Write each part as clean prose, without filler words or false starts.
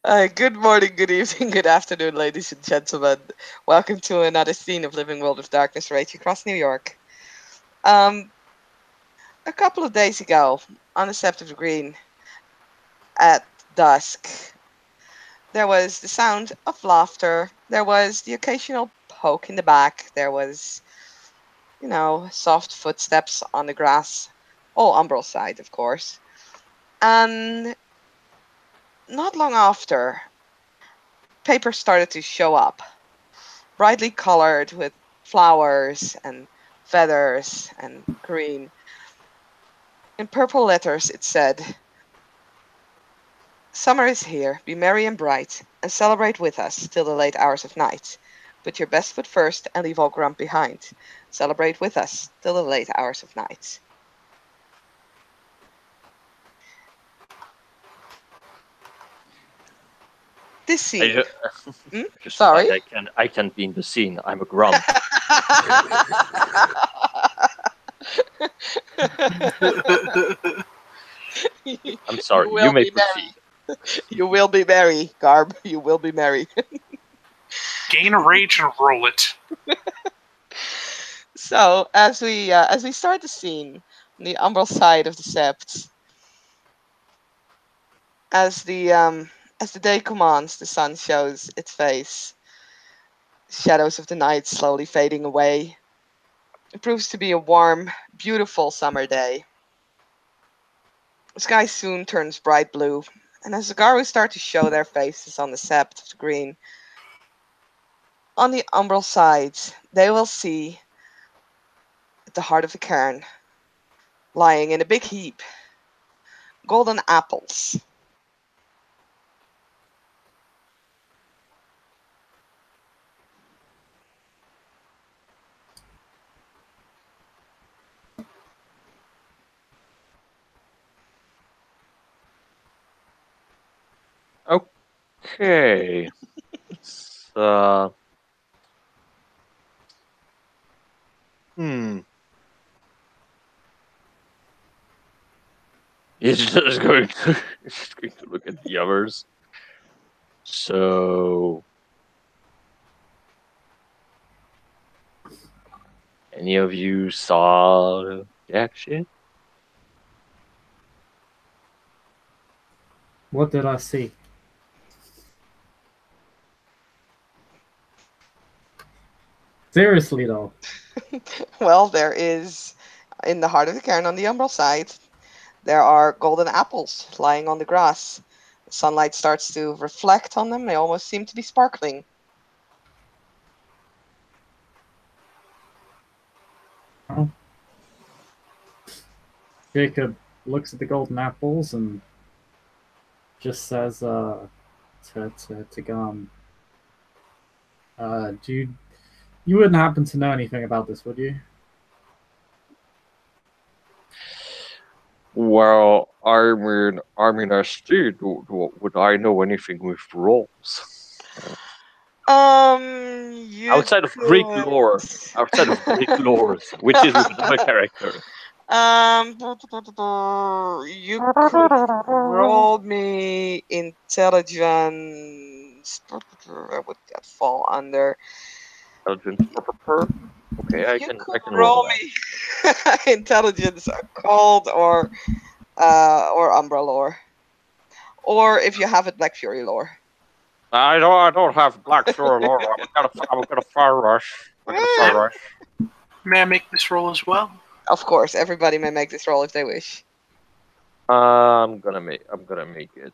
Good morning, good evening, good afternoon, ladies and gentlemen. Welcome to another scene of Living World of Darkness right across New York. Um, a couple of days ago, on the Sept of the Green, at dusk, there was the sound of laughter. There was the occasional poke in the back. There was, soft footsteps on the grass. All Umbral side, of course. And not long after, paper started to show up, brightly colored with flowers and feathers and green. In purple letters, it said, "Summer is here. Be merry and bright, and celebrate with us till the late hours of night. Put your best foot first and leave all grump behind. Celebrate with us till the late hours of night." This scene. I just Sorry. realized I can't be in the scene. I'm a grump. I'm sorry. You may proceed. You will be merry, Garb. You will be merry. Gain a rage and roll it. So as we start the scene on the umbral side of the sept, as the day commands, the sun shows its face. Shadows of the night slowly fading away. It proves to be a warm, beautiful summer day. The sky soon turns bright blue, and as the Garu start to show their faces on the sept of the green, on the umbral sides, they will see at the heart of the cairn, lying in a big heap, golden apples. Okay. It's, He's just going to look at the others. So, any of you saw jack shit? What did I see? Seriously, though. Well, there is, in the heart of the cairn on the umbral side, there are golden apples lying on the grass. The sunlight starts to reflect on them. They almost seem to be sparkling. Oh. Jacob looks at the golden apples and just says to Gum, "Dude, you wouldn't happen to know anything about this, would you?" Well, I mean, would I know anything with rolls? You Outside of Greek lore, which is with another character. You could roll me intelligence. What would that fall under? Intelligence. Okay, I can roll roll that. me intelligence, cold or umbra lore, or if you have it, Black Fury lore. I don't have Black Fury lore. I'm gonna fire rush. May I make this roll as well? Of course, everybody may make this roll if they wish. I'm gonna make it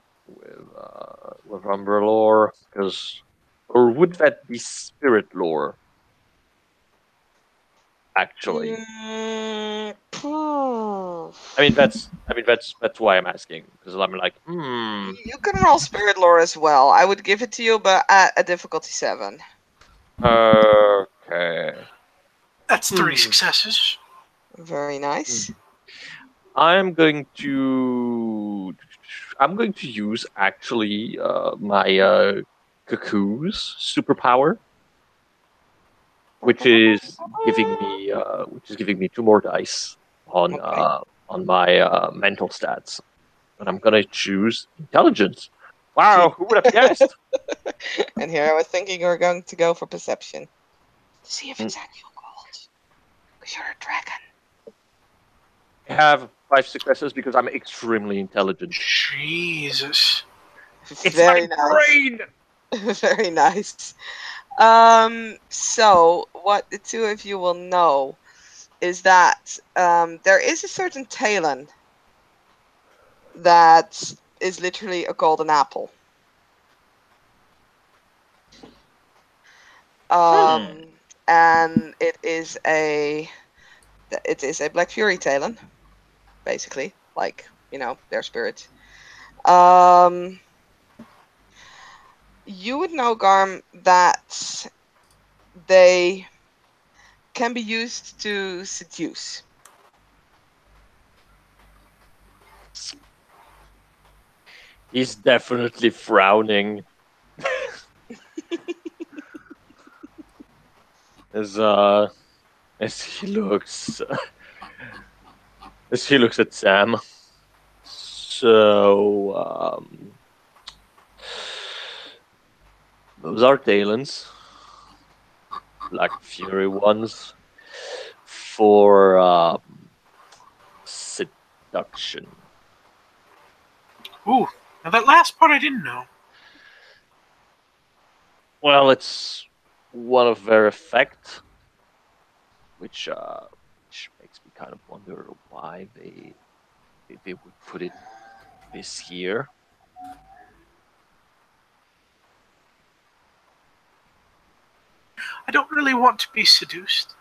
with Umbra lore, or would that be spirit lore? Actually, I mean that's why I'm asking, because I'm like, You can roll spirit lore as well. I would give it to you, but at a difficulty 7. Okay. That's 3 successes. Very nice. I'm going to use actually my Cuckoo's superpower, which is giving me 2 more dice on my mental stats, and I'm gonna choose intelligence. Wow, who would have guessed? And here I was thinking we were going to go for perception. To see if it's actual gold. Because you're a dragon. I have 5 successes because I'm extremely intelligent. Jesus. It's Very my nice. brain! Very nice. So what the two of you will know is that there is a certain Talon that is literally a golden apple. And it is a Black Fury Talon, basically, like, you know, their spirit. You would know, Garm, that they can be used to seduce. He's definitely frowning. as he looks at Sam. So those are Talons. Black Fury ones for seduction. Ooh, now that last part I didn't know. Well, it's one of their effect, which makes me kind of wonder why they would put this here. I don't really want to be seduced.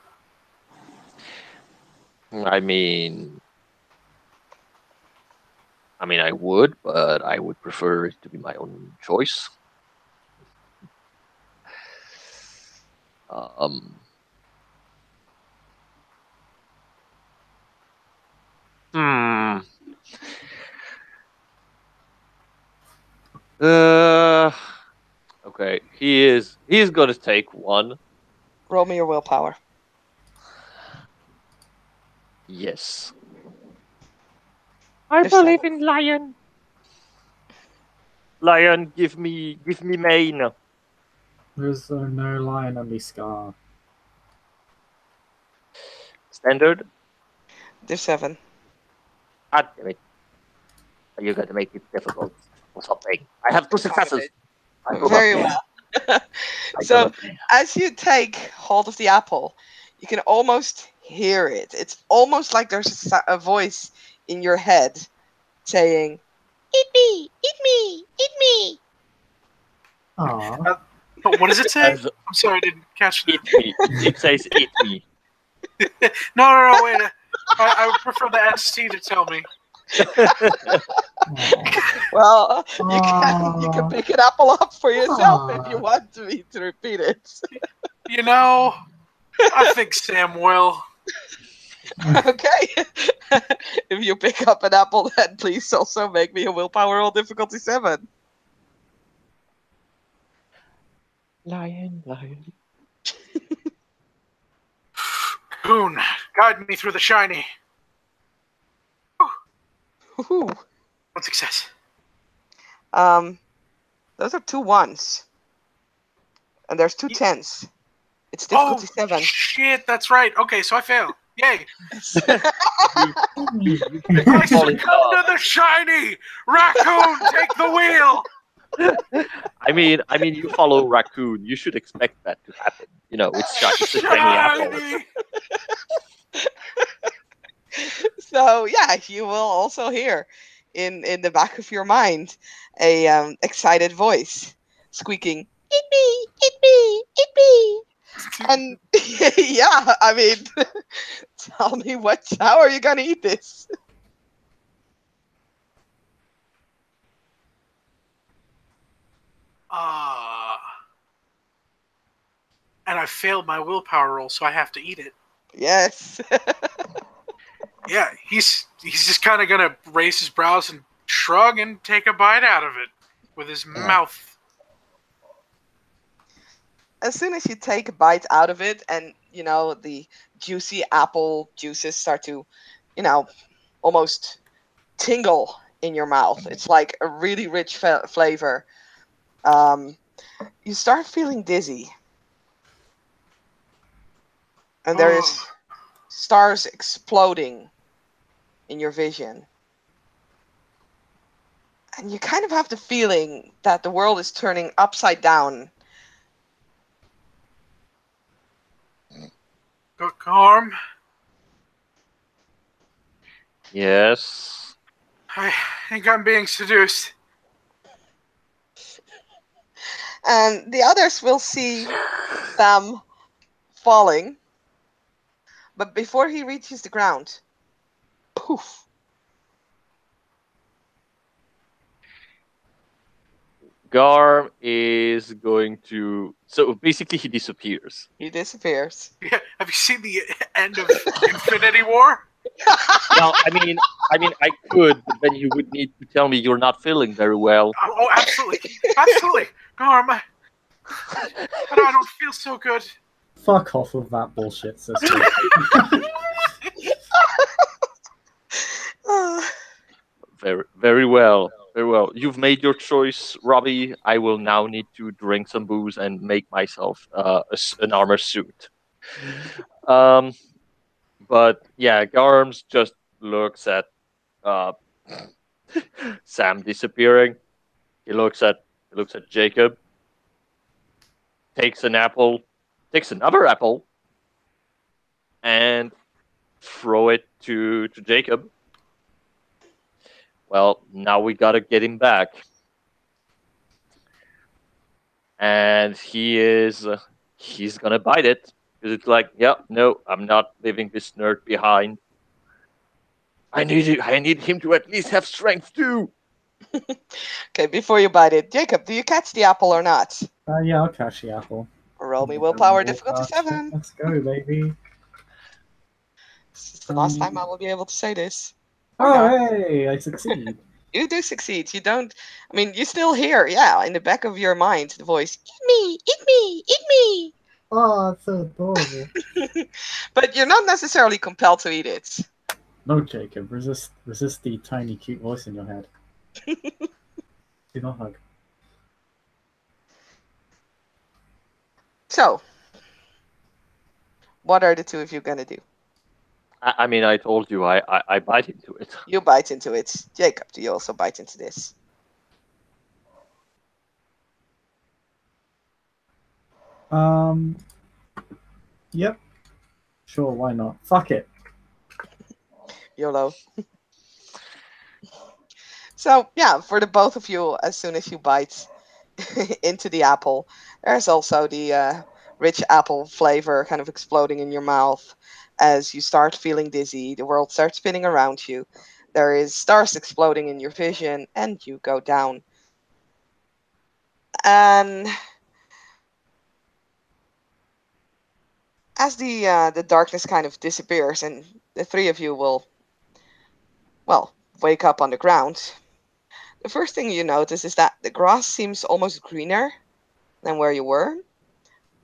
I mean, I would, but I would prefer it to be my own choice. Hmm. Okay. He's gonna take one. Roll me your willpower. Yes. I believe in Lion. Lion, give me main. There's no lion on the scar. Standard. There's 7. God damn it. You're gonna make it difficult or something. I have 2 successes. Very well. So, as you take hold of the apple, you can almost hear it. It's almost like there's a voice in your head saying, "Eat me, eat me, eat me." Aww. But what does it say? As- I'm sorry, I didn't catch that. Eat me. It says eat me. No, wait. I would prefer the ST to tell me. Well, you can pick an apple up for yourself if you want me to repeat it. You know, I think Sam will. Okay. If you pick up an apple, then please also make me a willpower roll difficulty 7. Lion. Boone, guide me through the shiny. Ooh. One success. Those are 2 1s. And there's 2 10s. It's difficulty 7. Shit, that's right. Okay, so I fail. Yay. I Fall in succumb love. to the shiny! Raccoon, take the wheel! I mean, you follow Raccoon. You should expect that to happen. You know, it's a shiny apple. Shiny! So yeah, you will also hear in the back of your mind a excited voice squeaking, "Eat me, eat me, eat me." And yeah, I mean, tell me how are you gonna eat this? And I failed my willpower roll, so I have to eat it. Yes. Yeah, he's just kind of gonna raise his brows and shrug and take a bite out of it with his mouth. As soon as you take a bite out of it, and you know the juicy apple juices start to, you know, almost tingle in your mouth. It's like a really rich flavor. Um, you start feeling dizzy, and there is Oh, stars exploding in your vision. And you kind of have the feeling that the world is turning upside down. Garm, Yes. I think I'm being seduced. And the others will see Sam falling, but before he reaches the ground, poof, Garm is going to. So basically, he disappears. he disappears. Yeah, have you seen the end of Infinity War? Well, I could, but then you would need to tell me you're not feeling very well. Oh, absolutely, absolutely, Garm. But I don't feel so good. Fuck off with that bullshit, sister. Very, very well. Very well. You've made your choice, Robbie. I will now need to drink some booze and make myself an armor suit. Um, but yeah, Garms just looks at uh, Sam disappearing. He looks at Jacob, takes an apple, takes another apple, and throw it to Jacob. Well, now we gotta get him back, and he's gonna bite it because it's like, yeah, no, I'm not leaving this nerd behind. I need him to at least have strength too. Okay, before you bite it, Jacob, do you catch the apple or not? Yeah, I'll catch the apple. Roll me Get willpower, that difficulty shit. 7. Let's go, baby. This is the last time I will be able to say this. Or Oh, not. hey, I succeed. You do succeed. You don't. I mean, you still hear, yeah, in the back of your mind, the voice, eat me, eat me, eat Oh, it's so adorable. me. But you're not necessarily compelled to eat it. No, Jacob, resist the tiny, cute voice in your head. Do not hug. So, what are the two of you gonna do? I told you I bite into it. You bite into it. Jacob, do you also bite into this? Um, yep. Sure, why not? Fuck it. YOLO. So, yeah, for the both of you, as soon as you bite into the apple, there's also the rich apple flavor kind of exploding in your mouth as you start feeling dizzy. The world starts spinning around you. There is stars exploding in your vision, and you go down. And as the darkness kind of disappears, and the three of you will, well, wake up on the ground. The first thing you notice is that the grass seems almost greener than where you were.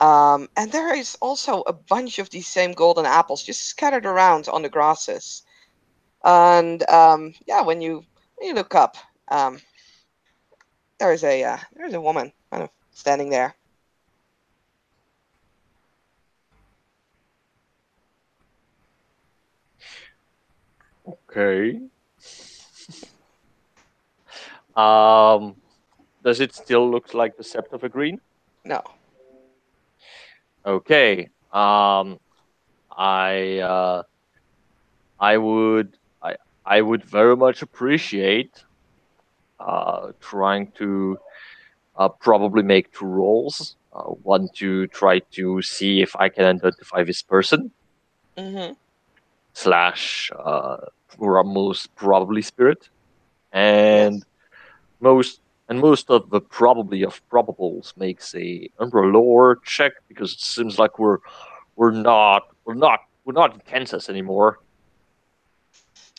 And there is also a bunch of these same golden apples just scattered around on the grasses. And yeah, when you look up, um, there's a woman kind of standing there. Okay. Um, does it still look like the Sept of a Green? No, Okay. I I would I I would very much appreciate trying to probably make two rolls. One to try to see if I can identify this person mm-hmm. slash most probably spirit, Yes, and most most of the probably of probables makes a under lore check because it seems like we're not in Kansas anymore.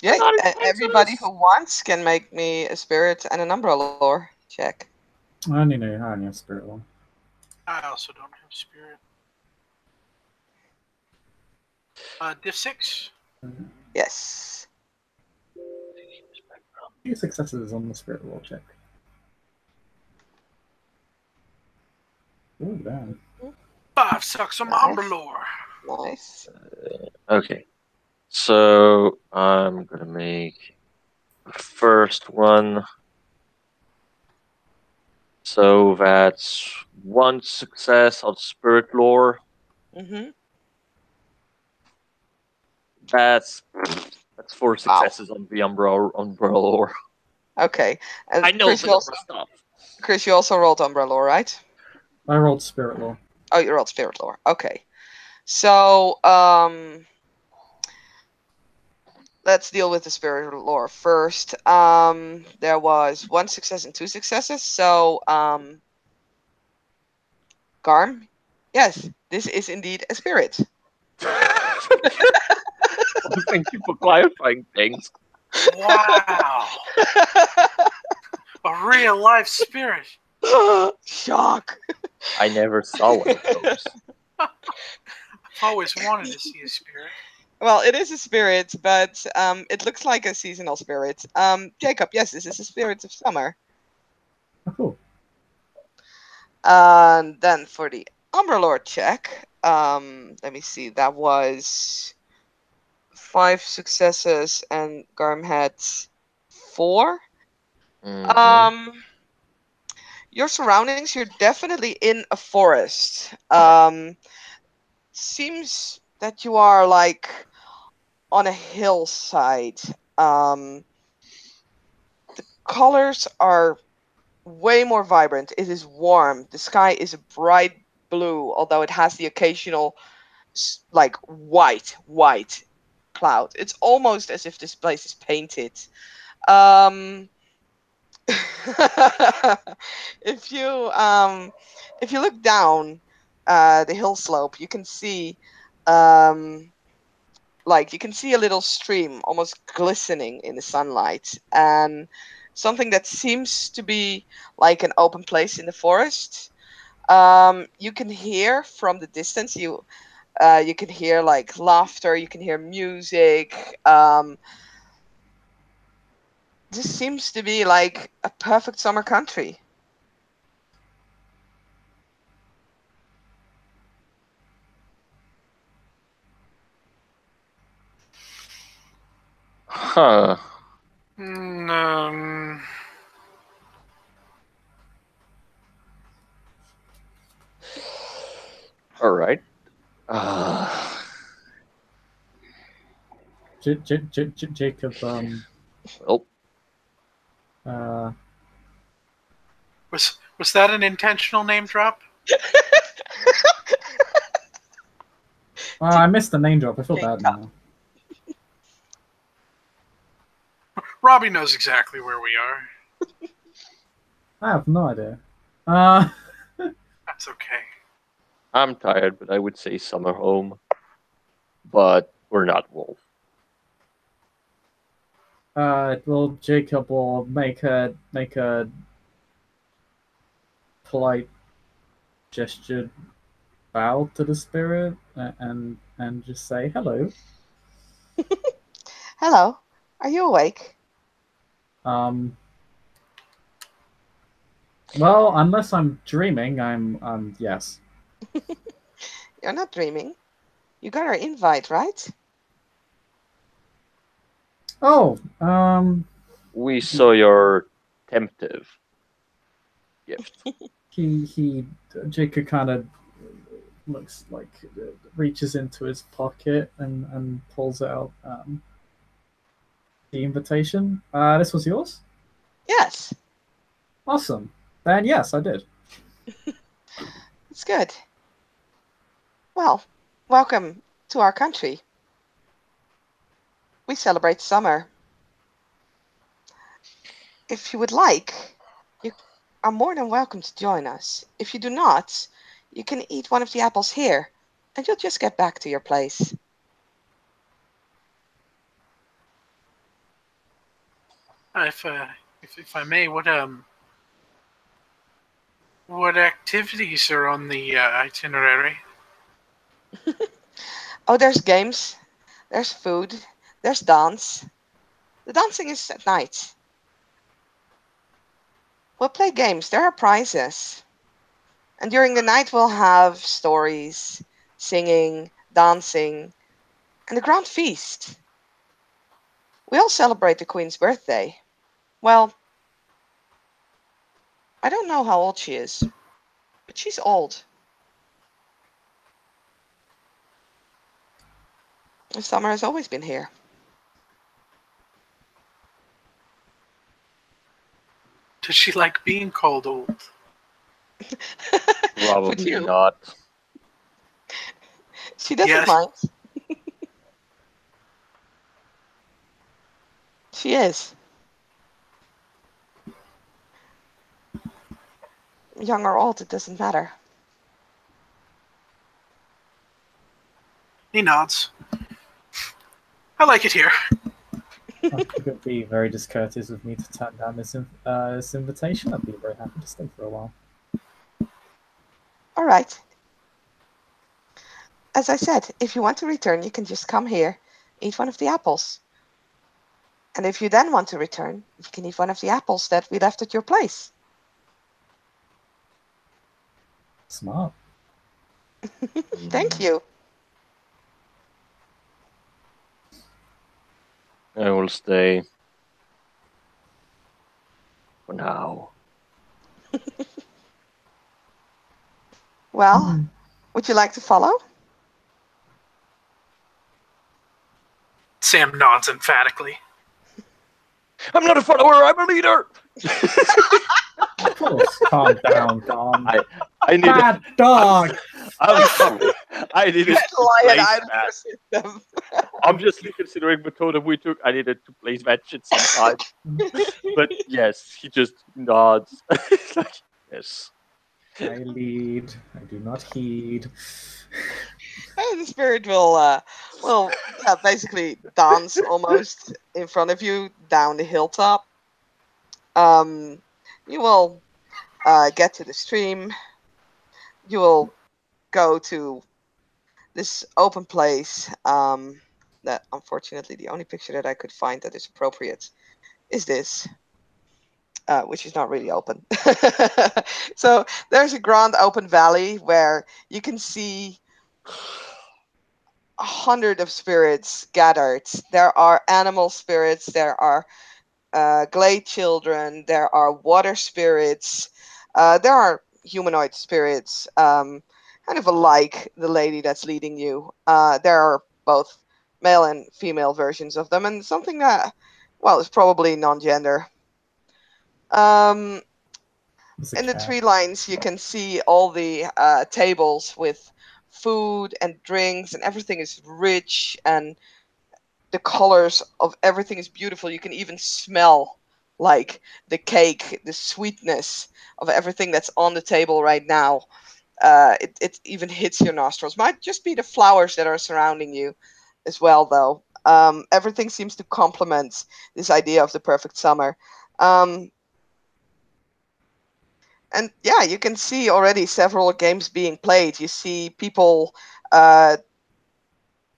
We're yeah. not in Everybody Kansas. who wants can make me a spirit and an umbrella lore check. I need a spirit one. I also don't have spirit. Diff 6. Yes. 2 successes on the spirit roll check. Oh, damn. 5 sucks on my Nice. Umbralore. Nice. Okay. So I'm gonna make the first one. So that's 1 success on spirit lore. Mm-hmm. That's 4 Wow. successes on the umbrella lore. Okay. And I know a bit of stuff. Chris, you also rolled Umbrella, right? I rolled spirit lore. Oh, you rolled Spirit Lore. Okay. So, let's deal with the Spirit Lore first. There was 1 success and 2 successes. So, Garm, yes, this is indeed a spirit. Well, thank you for clarifying things. Wow. A real life spirit. Shock. I never saw one of those. I've always wanted to see a spirit. Well, it is a spirit, but it looks like a seasonal spirit. Jacob, yes, this is a spirit of summer. Oh, cool. And then for the Umberlord check, let me see, that was 5 successes and Garm had 4. Mhm. Your surroundings, you're definitely in a forest. Seems that you are like on a hillside. The colors are way more vibrant. It is warm. The sky is a bright blue, although it has the occasional like white cloud. It's almost as if this place is painted. Um, if you look down the hill slope, you can see like you can see a little stream almost glistening in the sunlight, and something that seems to be like an open place in the forest. You can hear from the distance. You can hear like laughter. You can hear music. This seems to be like a perfect summer country. Huh. Mm, All right. Jacob, Well, uh, was that an intentional name drop? I missed the name drop. I feel bad now. Robbie knows exactly where we are. I have no idea. That's okay. I'm tired, but I would say summer home. But we're not wolf. Well, Jacob will make a polite gesture, bow to the spirit, and just say hello. Hello, are you awake? Um, well, unless I'm dreaming, I'm yes. You're not dreaming. You got our invite, right? Oh, We saw your temptive gift. he Jacob kind of looks like reaches into his pocket and pulls out the invitation. This was yours? Yes, Awesome. Then yes, I did. it's good. Well, welcome to our country. We celebrate summer. If you would like, you are more than welcome to join us. If you do not, you can eat one of the apples here, and you'll just get back to your place. If I may, what activities are on the itinerary? Oh, there's games, there's food, there's dance. The dancing is at night. We'll play games. There are prizes. And during the night, we'll have stories, singing, dancing, and a grand feast. We'll celebrate the Queen's birthday. Well, I don't know how old she is, but she's old. And summer has always been here. Does she like being called old? Would Probably you? not. She doesn't Yes. mind. She is. Young or old, it doesn't matter. He nods. I like it here. I think it would be very discourteous of me to turn down this invitation. I'd be very happy to stay for a while. All right. As I said, if you want to return, you can just come here, eat one of the apples. And if you then want to return, you can eat one of the apples that we left at your place. Smart. Thank you. I will stay for now. Well, would you like to follow? Sam nods emphatically. I'm not a follower. I'm a leader. Of course. Calm down, Dom. I need. Bad dog. I'm sorry. I needed to Lion place out of that. your system. Obviously, considering the totem we took, I needed to place that shit sometime. But yes, he just nods. Like, yes. I lead. I do not heed. The spirit will basically dance almost in front of you down the hilltop. You will get to the stream. You will go to this open place. That unfortunately the only picture that I could find that is appropriate is this, which is not really open. So there's a grand open valley where you can see 100 of spirits gathered. There are animal spirits, there are glade children, there are water spirits, there are humanoid spirits, kind of alike the lady that's leading you. There are both male and female versions of them, and something that, well, is probably non-gender. There's a In the cat. tree lines, you can see all the tables with food and drinks, and everything is rich, and the colors of everything is beautiful. You can even smell like the cake, the sweetness of everything that's on the table right now. It even hits your nostrils. Might just be the flowers that are surrounding you as well, though. Everything seems to complement this idea of the perfect summer. Um, and yeah, you can see already several games being played. You see people uh,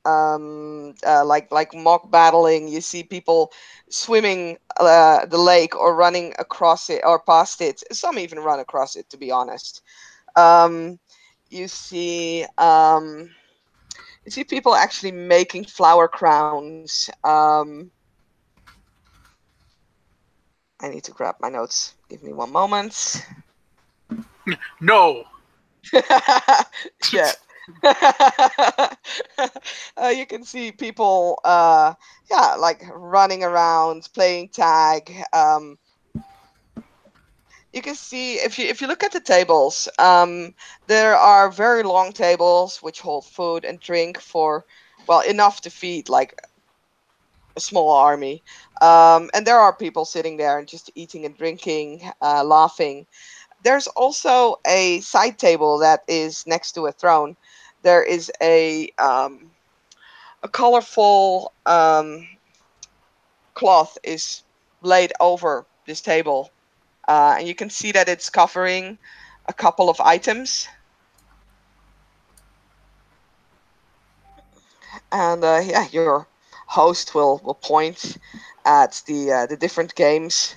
like mock battling. You see people swimming the lake or running across it or past it. Some even run across it, to be honest. Um, you see people actually making flower crowns. I need to grab my notes. Give me one moment. No. Shit. You can see people, like running around, playing tag. You can see if you look at the tables, there are very long tables which hold food and drink for, well, enough to feed like a small army. And there are people sitting there and just eating and drinking, laughing. There's also a side table that is next to a throne. There is a colorful cloth is laid over this table, and you can see that it's covering a couple of items. And yeah, your host will point at the different games.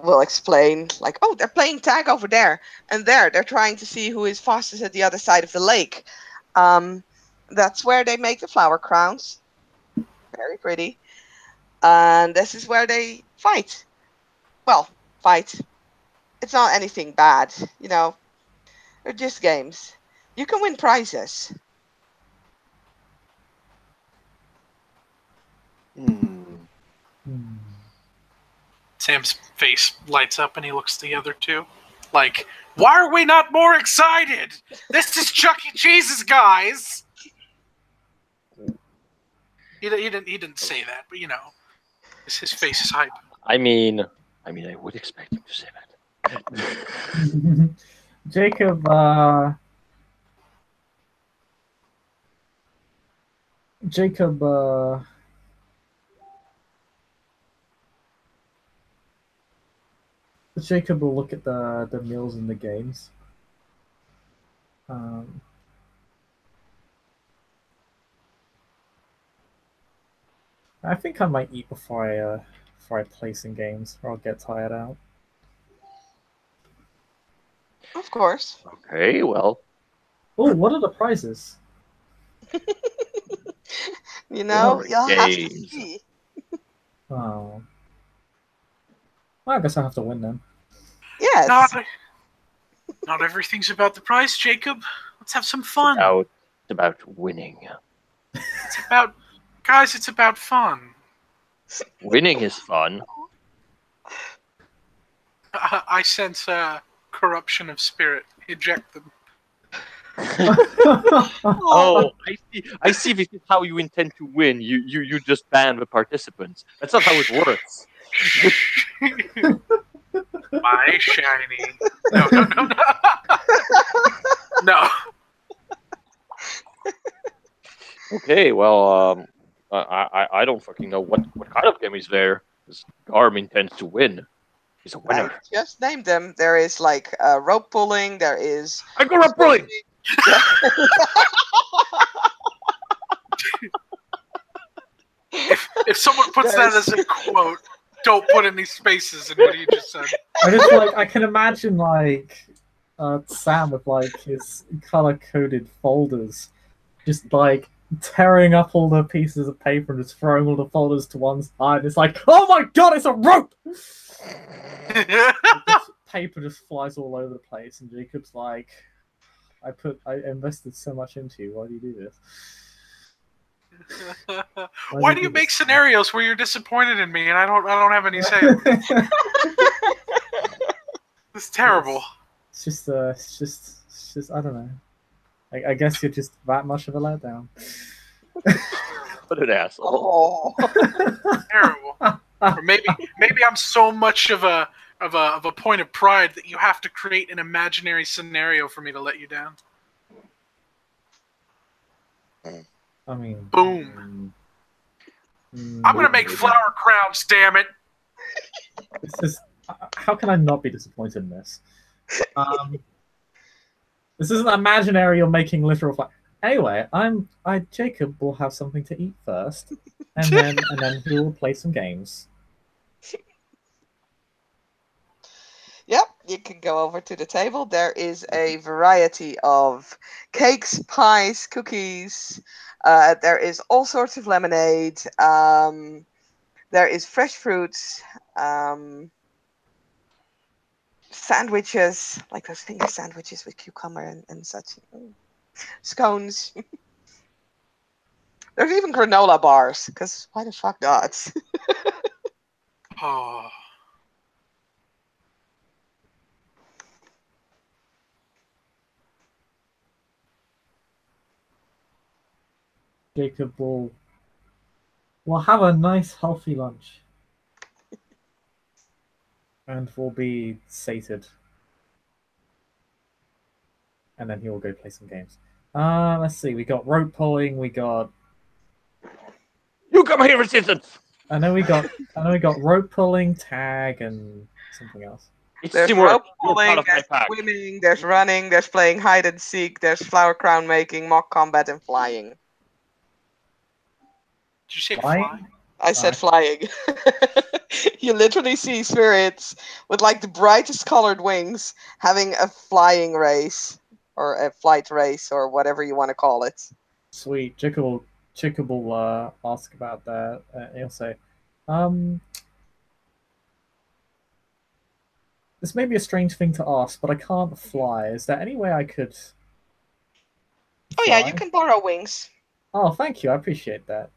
will explain, like, oh, they're playing tag over there, and there they're trying to see who is fastest at the other side of the lake. That's where they make the flower crowns. Very pretty. And this is where they fight. Well, fight. It's not anything bad, they're just games. You can win prizes. Hmm. Sam's face lights up and he looks at the other two. Like, why are we not more excited? This is Chuck E. Cheese's, guys! He didn't say that, but his face is hype. I mean, I would expect him to say that. Jacob, Jacob, Jacob will look at the meals and the games. I think I might eat before I play some games, or I'll get tired out. Of course. Okay, well. Oh, what are the prizes? You'll have to see. Oh. Well, I guess I have to win then. Yes. Not everything's about the prize, Jacob. Let's have some fun. It's about winning. It's about fun. Winning is fun. I sense corruption of spirit. Eject them. Oh, I see. This is how you intend to win. You just ban the participants. That's not how it works. My shiny. No. No. Okay, well, I don't fucking know what kind of game is there. This Garm intends to win. He's a winner. I just named them. There is like rope pulling. There is. I go rope pulling. If someone puts that as a quote, don't put any spaces in what you just said. I can imagine Sam with his color-coded folders, just tearing up all the pieces of paper and just throwing all the folders to one side. It's like, oh my god, it's a rope! Paper just flies all over the place, and Jacob's like, I invested so much into you. Why do you do this? Why do you make scenarios where you're disappointed in me and I don't have any say? It's terrible. It's just I don't know. I guess you're just that much of a letdown. What an asshole! Oh. Terrible. Or maybe I'm so much of a point of pride that you have to create an imaginary scenario for me to let you down. I mean, boom. I'm gonna make flower crowns. Damn it! How can I not be disappointed in this? This isn't imaginary or making literal fun. Anyway, Jacob will have something to eat first, and then he will play some games. Yep, you can go over to the table. There is a variety of cakes, pies, cookies. There is all sorts of lemonade. There is fresh fruits. Sandwiches, like those finger sandwiches with cucumber and such. Scones. There's even granola bars, because why the fuck not? Oh. Jacob will have a nice healthy lunch. And will be sated. And then he will go play some games. Let's see, we got rope pulling, we got... You come here, resistance! I know we got rope pulling, tag, and something else. There's rope pulling, there's swimming, there's running, there's playing hide and seek, there's flower crown making, mock combat, and flying. Did you say flying? I said flying. You literally see spirits with like the brightest colored wings having a flying race or a flight race or whatever you want to call it. Sweet. Jacob will ask about that. He'll say, um, this may be a strange thing to ask, but I can't fly. Is there any way I could Oh yeah, you fly? can borrow wings. Oh, thank you. I appreciate that.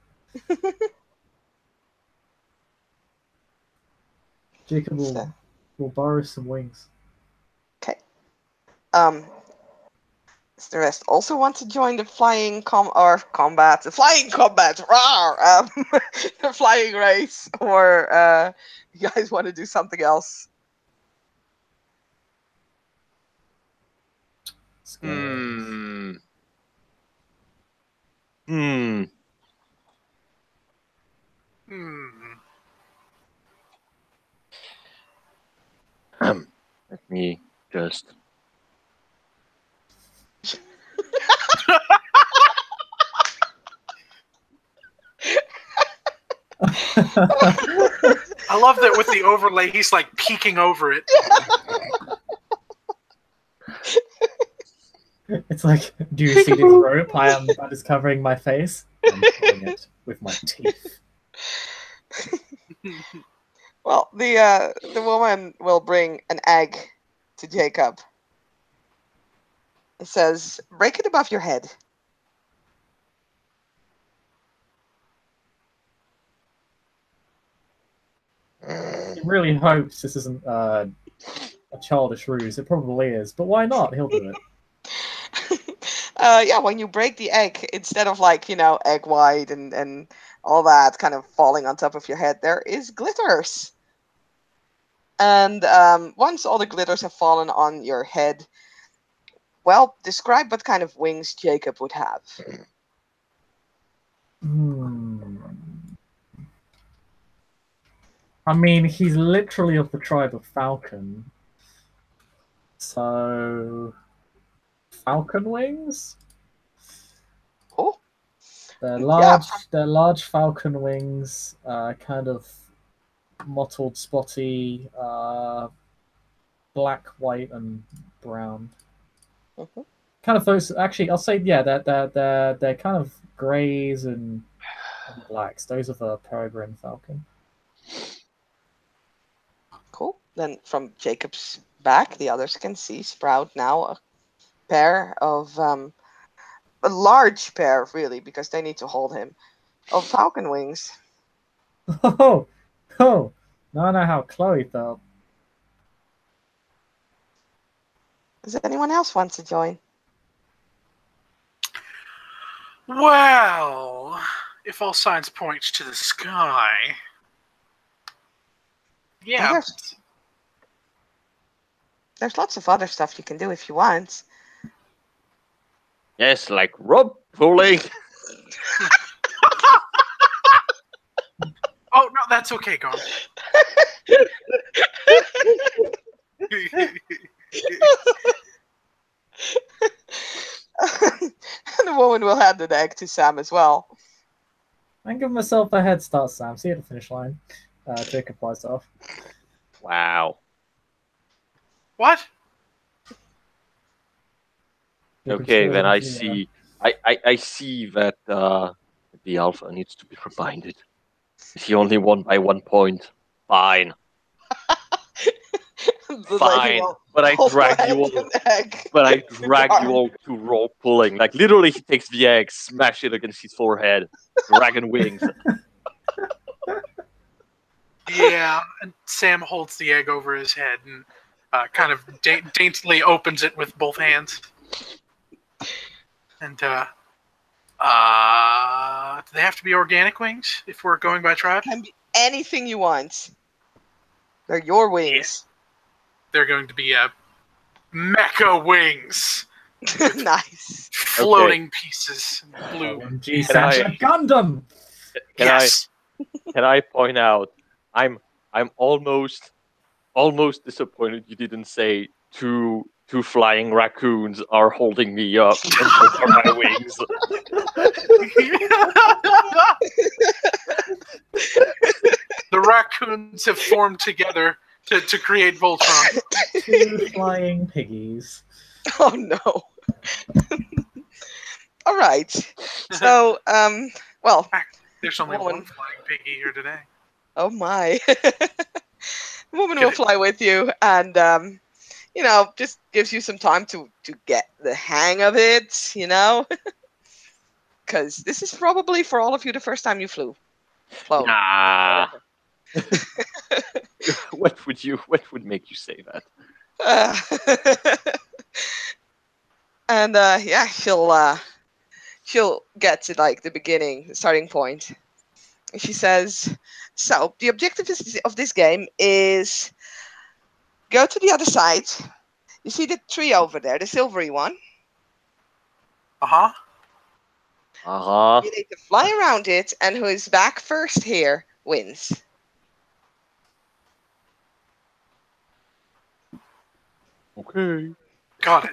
Jacob So, will borrow some wings. okay. Um, does the rest also want to join the flying combat, the flying combat, rawr, the flying race, or you guys want to do something else? Hmm. Hmm. Hmm. Let me just. I love that with the overlay, he's like peeking over it. It's like, do you see this rope that is covering my face? I'm pulling it with my teeth. Well, the woman will bring an egg to Jacob. It says, "Break it above your head." He really hopes this isn't a childish ruse. It probably is, but why not? He'll do it. Yeah, when you break the egg, instead of like, egg white and all that kind of falling on top of your head, there is glitters. And once all the glitters have fallen on your head, well, describe what kind of wings Jacob would have. I mean, he's literally of the tribe of Falcon. So, Falcon wings? Oh, They're yeah. large falcon wings, kind of mottled, spotty, black, white, and brown. Mm-hmm. Kind of those. Actually, I'll say yeah. They're kind of greys and blacks. Those are the peregrine falcon. Cool. Then from Jacob's back, the others can see sprout now a pair of a large pair, really, because they need to hold him, of falcon wings. Oh, oh! Now I know how Chloe felt. Does anyone else want to join? Well, if all signs point to the sky, yeah. Well, there's lots of other stuff you can do if you want. Yes, like rope pulling. Oh no, that's okay, Garm. And the woman will hand the egg to Sam as well. I'm giving myself a head start, Sam. See you at the finish line. Jacob flies off. Wow. What? Okay, then I see. I see that the alpha needs to be reminded. He only won by 1 point. Fine. Fine. But I drag you all. But I drag you all to rope pulling. Like literally, he takes the egg, smash it against his forehead, dragon wings. Yeah, and Sam holds the egg over his head and kind of daintily opens it with both hands. And do they have to be organic wings if we're going by tribe? Can be anything you want. They're your wings. Yeah. They're going to be mecha wings. Nice. Floating pieces. Blue. OMG, Sam, Gundam! Can I point out? I'm almost disappointed you didn't say two flying raccoons are holding me up and those are my wings. The raccoons have formed together to create Voltron. 2 flying piggies. Oh no. All right. So, well, There's only Woman. one flying piggy here today. oh my. The woman Get will it? fly with you and just gives you some time to get the hang of it, because this is probably for all of you the first time you flown. Nah. Whatever. What would make you say that? And yeah, she'll get to like the beginning, the starting point. And she says, "So the objective of this game is go to the other side. You see the tree over there, the silvery one. Uh-huh. Uh-huh. You need to fly around it, and who is back first here wins." Okay. Got it.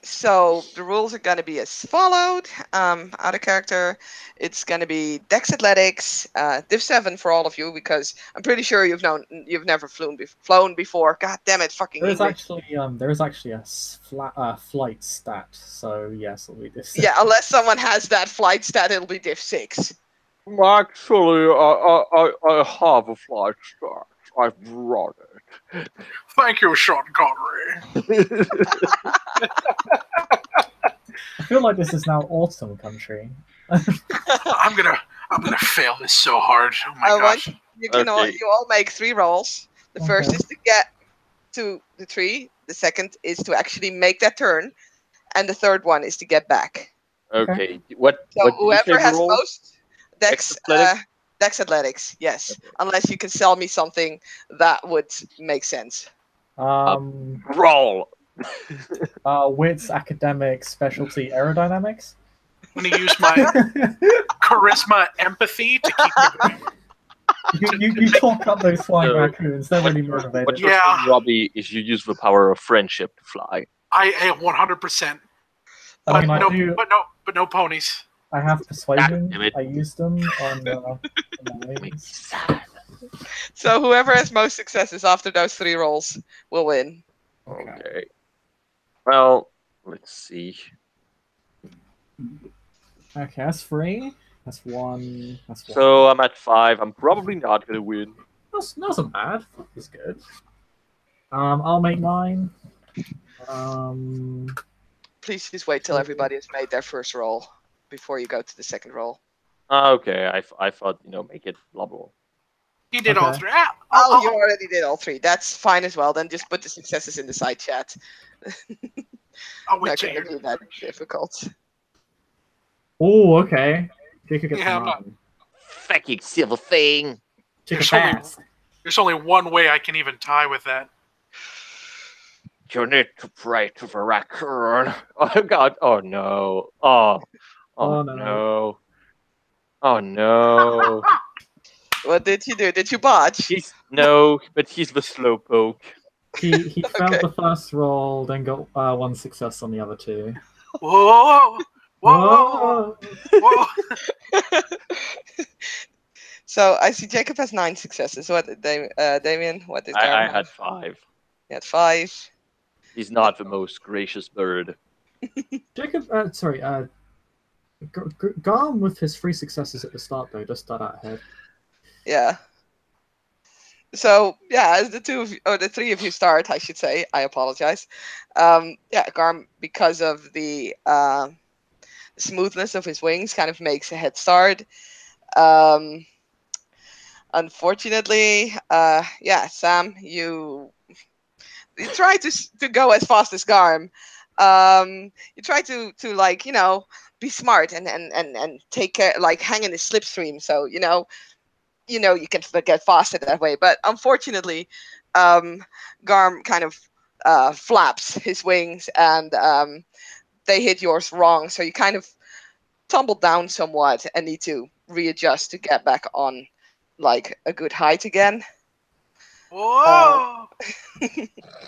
So the rules are going to be as followed. Out of character, it's going to be Dex Athletics, Div 7 for all of you, because I'm pretty sure you've never flown before. God damn it, fucking There is English. actually a flight stat, so yes, it'll be this. Yeah, unless someone has that flight stat, it'll be Div 6. Actually, I have a flight start. I've brought it. Thank you, Sean Connery. I feel like this is now Autumn Country. I'm gonna fail this so hard. Oh my I want gosh. you all make 3 rolls. The first Okay. is to get to the tree. The second is to actually make that turn, and the third one is to get back. Okay. What So did you say whoever the has roll? most Dex Dex Athletics? Dex Athletics, yes. Okay. Unless you can sell me something that would make sense. Roll. Wits, academics, specialty, aerodynamics. I'm gonna use my charisma empathy to keep me going. You talk up those flying So, raccoons. They're really What motivated. you're Yeah. saying, Robbie, is you use the power of friendship to fly. I 100%. I mean, I do. But no ponies. I have persuasion. damn it. I use them on my ladies. Sad. So whoever has most successes after those 3 rolls will win. Okay. Well, let's see. Okay, that's 3. That's 1. That's 1. So I'm at 5. I'm probably not gonna win. That's not bad. That's good. I'll make 9. Please just wait till everybody has made their first roll before you go to the second roll. Okay, I thought, make it blah blah. He did all Okay. 3. Oh, you already did all 3. That's fine as well. Then just put the successes in the side chat. I'll wait Not till going to you. be that difficult. Oh, okay. Jacob gets Yeah, 9. Fucking silver thing. Jacob There's only- passed. There's only one way I can even tie with that. You need to pray to the raccoon. Oh god. Oh no. Oh Oh, no. no. Oh no. What did you do? Did you botch? But he's the slowpoke. He failed Okay. the first roll, then got 1 success on the other 2. Whoa! Whoa! Whoa! So I see Jacob has 9 successes. What did Damien? What did I Garm have? had 5. He had 5. He's not the most gracious bird. Jacob, Garm with his 3 successes at the start though does start out ahead. Yeah. So yeah, as the 3 of you start, I should say. I apologize. Yeah, Garm, because of the smoothness of his wings, kind of makes a head start. Unfortunately, yeah, Sam, you try to go as fast as Garm. You try to like be smart and take care, like hang in the slipstream, so you can get faster that way. But unfortunately, Garm kind of flaps his wings and they hit yours wrong, so you kind of tumble down somewhat and need to readjust to get back on like a good height again. Whoa! What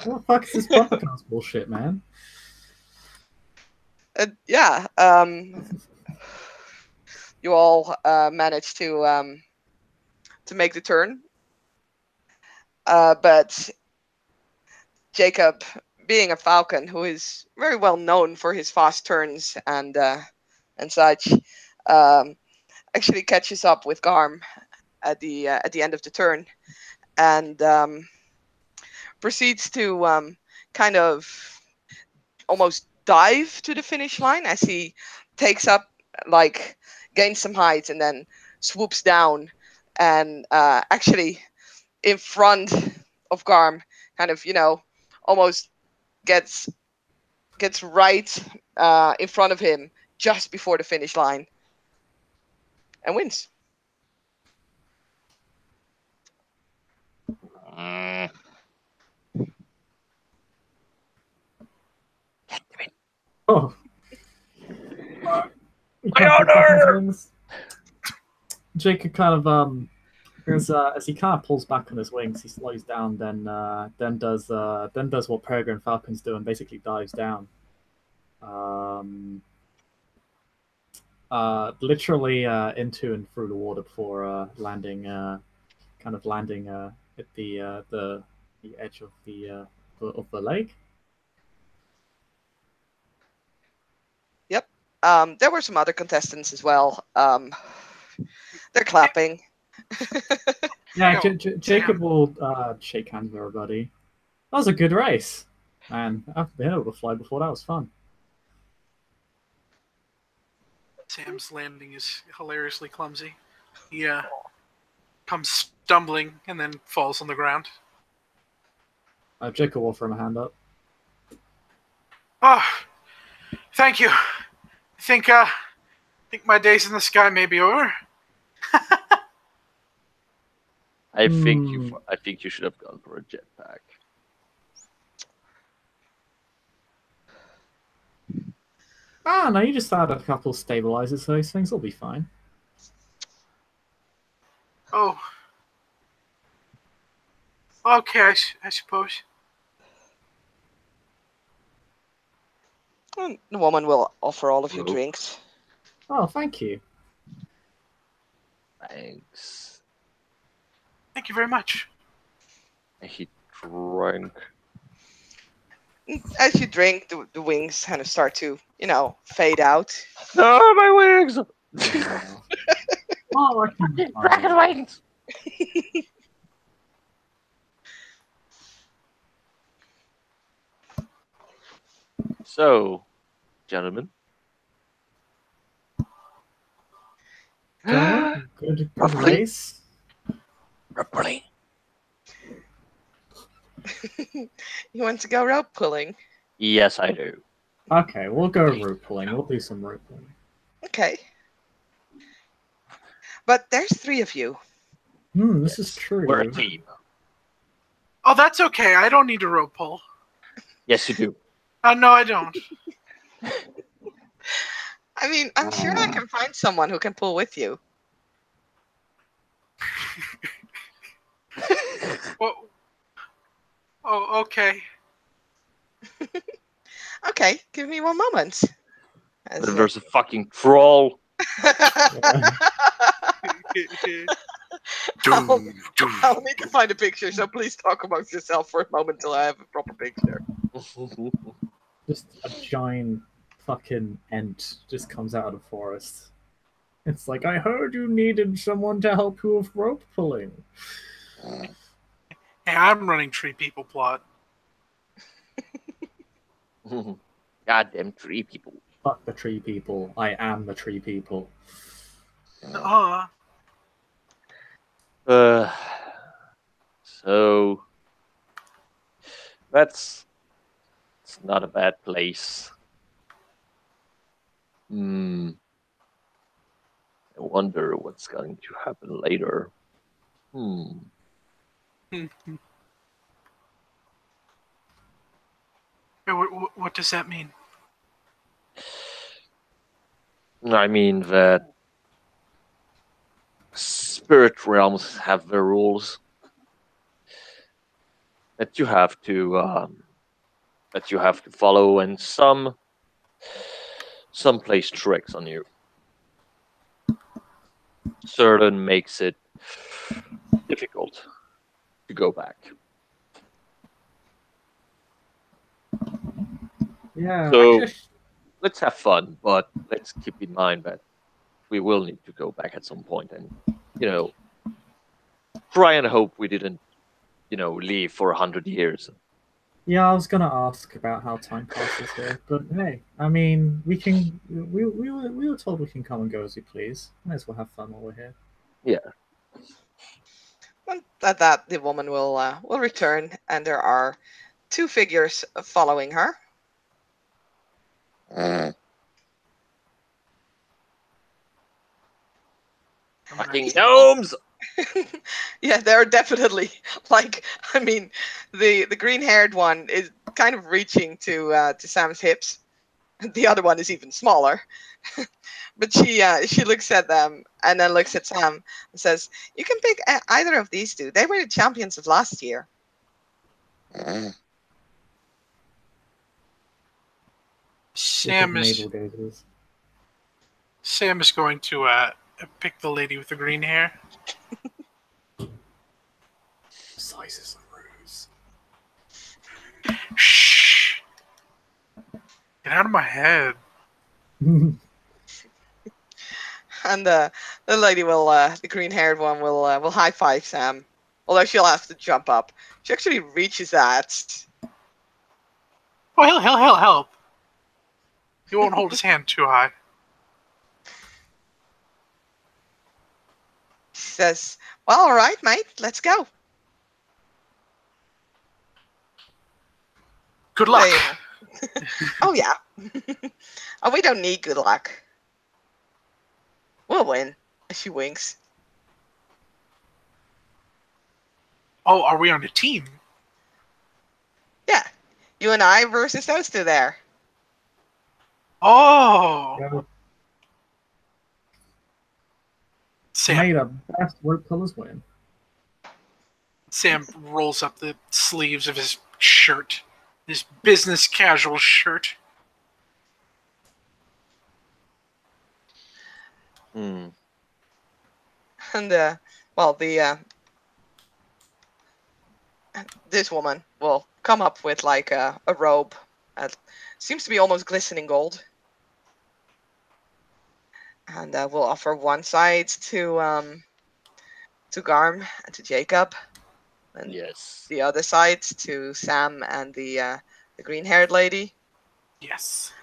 the fuck is this podcast bullshit, man? Yeah, you all managed to to make the turn. But Jacob, being a falcon who is very well known for his fast turns and such, actually catches up with Garm at the end of the turn, and proceeds to kind of almost dive to the finish line as he takes up, like, gains some height and then swoops down, and actually in front of Garm, kind of, almost gets right in front of him just before the finish line and wins. Mm. Oh. My honor! Jacob kind of as he kind of pulls back on his wings, he slows down, then does what peregrine falcons do and basically dives down. Literally into and through the water before landing at the edge of the lake. Yep. There were some other contestants as well. They're clapping. Yeah, Jacob will shake hands with everybody. That was a good race, and I've been able to fly before. That was fun. Sam's landing is hilariously clumsy. He comes stumbling and then falls on the ground. Jacob will throw my hand up. Oh, thank you. I think my days in the sky may be over. I think you should have gone for a jetpack. No, you just add a couple stabilizers, so those things will be fine. Oh. Okay, I suppose. And the woman will offer all of you drinks. Oh, thank you. Thanks. Thank you very much. And he drank. As you drink, the wings kind of start to, fade out. No, my wings! Oh, I can Dragon wings! So, gentlemen. Good race. You want to go rope pulling? Yes, I do. Okay, we'll go rope pulling. We'll do some rope pulling. Okay. But there's 3 of you. This is true. We're a team. Oh, that's okay. I don't need a rope pull. Yes, you do. No, I don't. I mean, I'm sure I can find someone who can pull with you. Oh, okay. Okay, give me one moment. There's a fucking troll. I'll need to find a picture, so please talk amongst yourself for a moment till I have a proper picture. Just a giant fucking ent just comes out of the forest. It's like, I heard you needed someone to help you with rope pulling. Hey, I'm running Tree People plot. Goddamn tree people. Fuck the tree people. I am the tree people. So it's not a bad place. I wonder what's going to happen later. What does that mean? I mean that spirit realms have their rules that you have to follow, and some place tricks on you. Certain makes it difficult to go back. Yeah, So actually, let's have fun, but let's keep in mind that we will need to go back at some point and, you know, try and hope we didn't, leave for 100 years. yeah, I was gonna ask about how time passes here, but hey, I mean, we can. We were told we can come and go as we please. Might as well have fun while we're here. Yeah. And at that, the woman will return, and there are two figures following her. Fucking gnomes! Yeah, they're definitely like. I mean, the green-haired one is kind of reaching to Sam's hips. The other one is even smaller. But she looks at them and then looks at Sam and says, "You can pick either of these two. They were the champions of last year." Sam Wicked is navel gazers. Sam is going to pick the lady with the green hair. Sizes of ruse. Shh! Get out of my head. And the lady the green-haired one will high five Sam, although she'll have to jump up. She actually reaches at. Oh, he'll help. He won't hold his hand too high. She says, "Well, all right, mate, let's go." Good luck. Oh yeah. Oh, we don't need good luck. We'll win. She winks. Oh, are we on a team? Yeah, you and I versus those two there. Oh, Yeah, Sam. made a best work colors win. Sam rolls up the sleeves of his shirt, his business casual shirt. Hmm. And this woman will come up with like a robe. Seems to be almost glistening gold. And we'll offer one side to Garm and to Jacob, and Yes. the other side to Sam and the green-haired lady. Yes.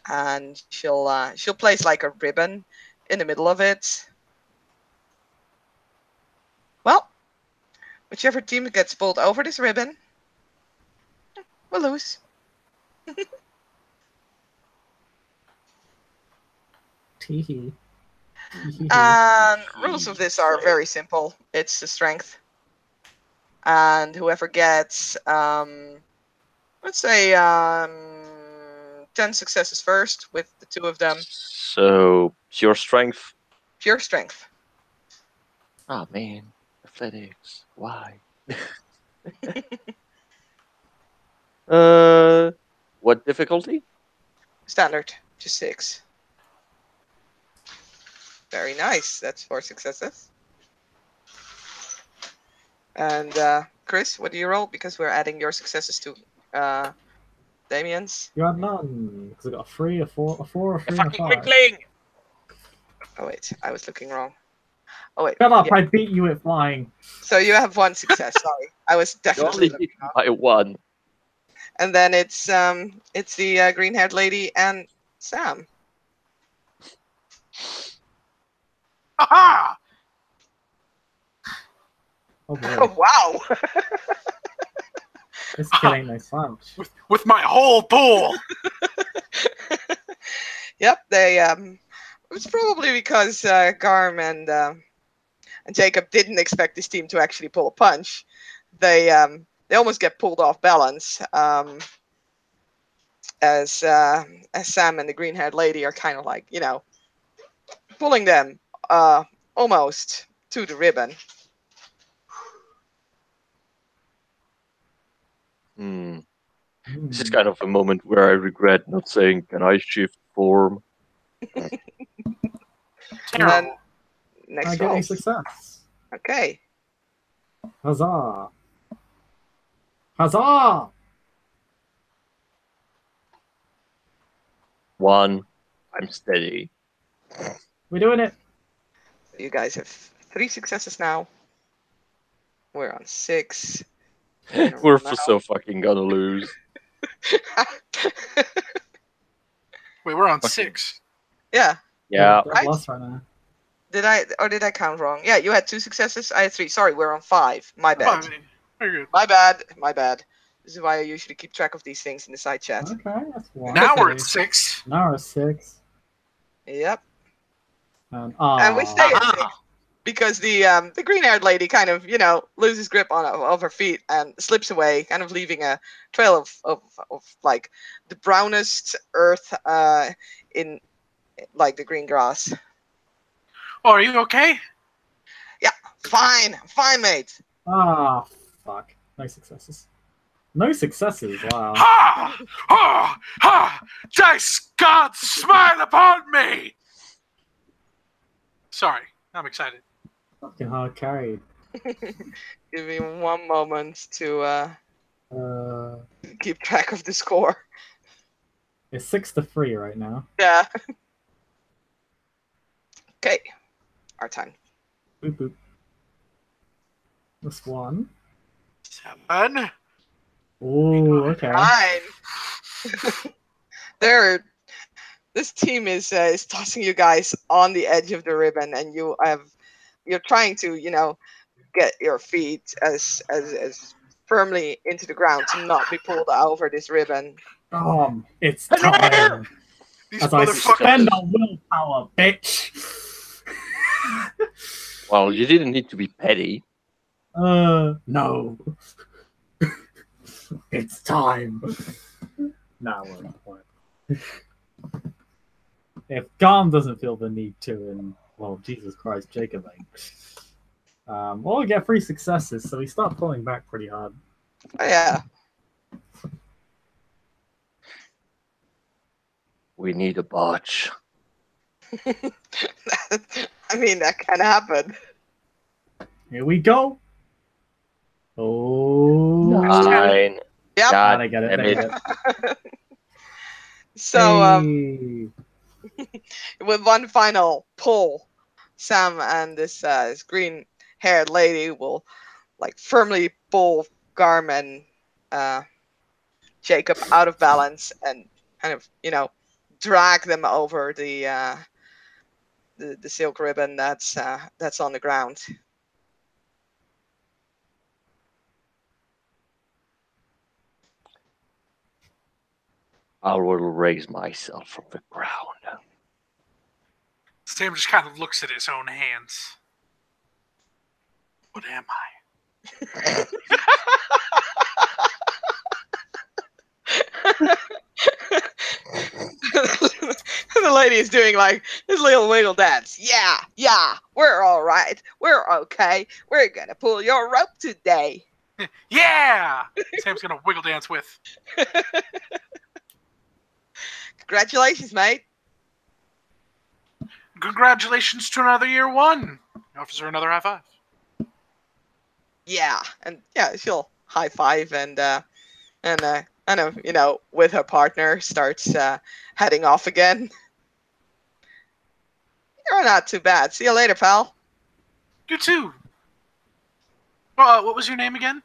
And she'll place like a ribbon in the middle of it. Well, whichever team gets pulled over this ribbon will lose. Teehee. And rules of this are very simple. It's the strength. And whoever gets, let's say, 10 successes first with the two of them. So pure strength. Pure strength. Oh man, athletics. Why? What difficulty? Standard. Just 6. Very nice. That's 4 successes. And Chris, what do you roll? Because we're adding your successes to Damien's. You had none because I got a 3, a 4, a 4, a 3, and a Fucking 5. weakling! Oh wait, I was looking wrong. Oh wait. Shut up! Yeah. I beat you at flying. So you have 1 success. Sorry, I was You definitely only looking beat me wrong. by 1. And then it's the green-haired lady and Sam. Aha! Oh boy, Oh wow! this kid ain't no slouch. With my whole pool. Yep, they it's probably because Garm and Jacob didn't expect this team to actually pull a punch. They almost get pulled off balance as Sam and the green-haired lady are kind of like, pulling them almost to the ribbon. This is kind of a moment where I regret not saying, "Can I shift form?" And next I get roll. a success. Okay. Huzzah! Huzzah! One. I'm steady. We're doing it. You guys have 3 successes now. We're on 6. We're so fucking gonna lose. Wait, we're on Fucking- 6. Yeah. Yeah. We're Right? lost right now. Did I count wrong? Yeah, you had 2 successes. I had 3. Sorry, we're on 5. My bad. Very good. My bad. My bad. This is why I usually keep track of these things in the side chat. Okay, that's one. Now we're two. at 6. Now we're at 6. Yep. And we stay at 6 because the green-haired lady kind of loses grip of her feet and slips away, kind of leaving a trail of like the brownest earth in like the green grass. Oh, are you okay? Fine, mate. Fuck. No successes. No successes. Wow. Ha! Ha! Ha! Dice God smile upon me! Sorry, I'm excited. Fucking hard carried. Give me one moment to Uh, keep track of the score. it's 6-3 right now. Yeah. Okay. Our time. Boop boop. That's one. 7. Ooh, okay. 9. This team is tossing you guys on the edge of the ribbon, and you're trying to get your feet as firmly into the ground to not be pulled over this ribbon. It's time. These As I motherfuckers. spend our willpower, bitch. Well, you didn't need to be petty. No. It's time. Nah, we're not point. If Garm doesn't feel the need to, and well, Jesus Christ, Jacob ain't. Well, we get 3 successes, so we start pulling back pretty hard. Oh, yeah. We need a botch. I mean, that can happen. Here we go. Oh, 9. Yep. God I get it. damn I it. get it. So, Hey. with one final pull, Sam and this green-haired lady will firmly pull Garm and Jacob out of balance and kind of drag them over the silk ribbon that's on the ground. I will raise myself from the ground. Sam just kind of looks at his own hands. What am I? The lady is doing this little wiggle dance. Yeah, we're all right. We're okay. We're gonna pull your rope today. Yeah! Sam's gonna wiggle dance with. Congratulations, mate. Congratulations to another year 1. Offers her another high five. Yeah, and yeah, she'll high five and kind of with her partner starts heading off again. You're not too bad. See you later, pal. You too. What was your name again?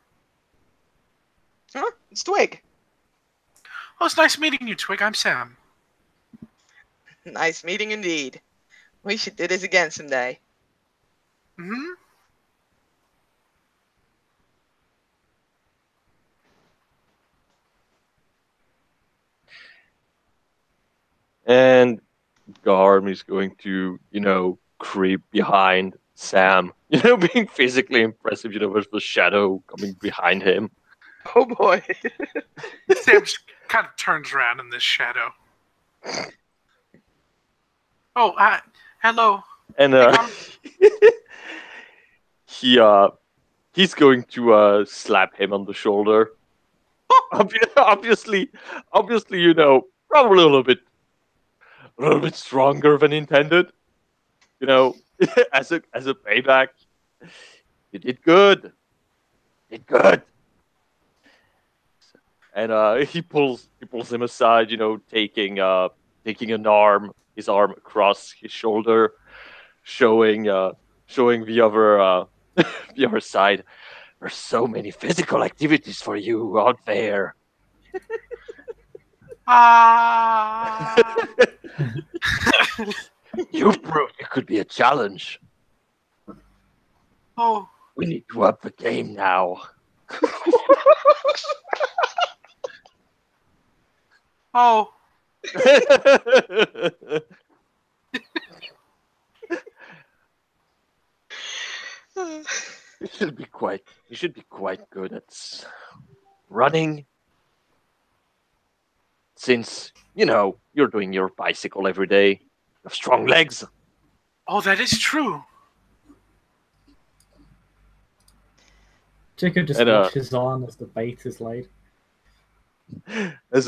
Huh? It's Twig. Oh, it's nice meeting you, Twig. I'm Sam. Nice meeting indeed. We should do this again someday. Hmm? And Garm is going to, creep behind Sam. Being physically impressive, with the shadow coming behind him. Oh boy. Sam just kind of turns around in this shadow. Oh, hello. And he's going to slap him on the shoulder. Obviously, probably a little bit stronger than intended. As a payback. You did good. Did good. And he pulls him aside, taking his arm across his shoulder, showing the other side. There's so many physical activities for you out there. Ah. You've proved it could be a challenge. Oh. We need to up the game now. Oh. You should be quite good at running, since you're doing your bicycle every day. You have strong legs. Oh, that is true. Jacob just And, watches on as the bait is laid. As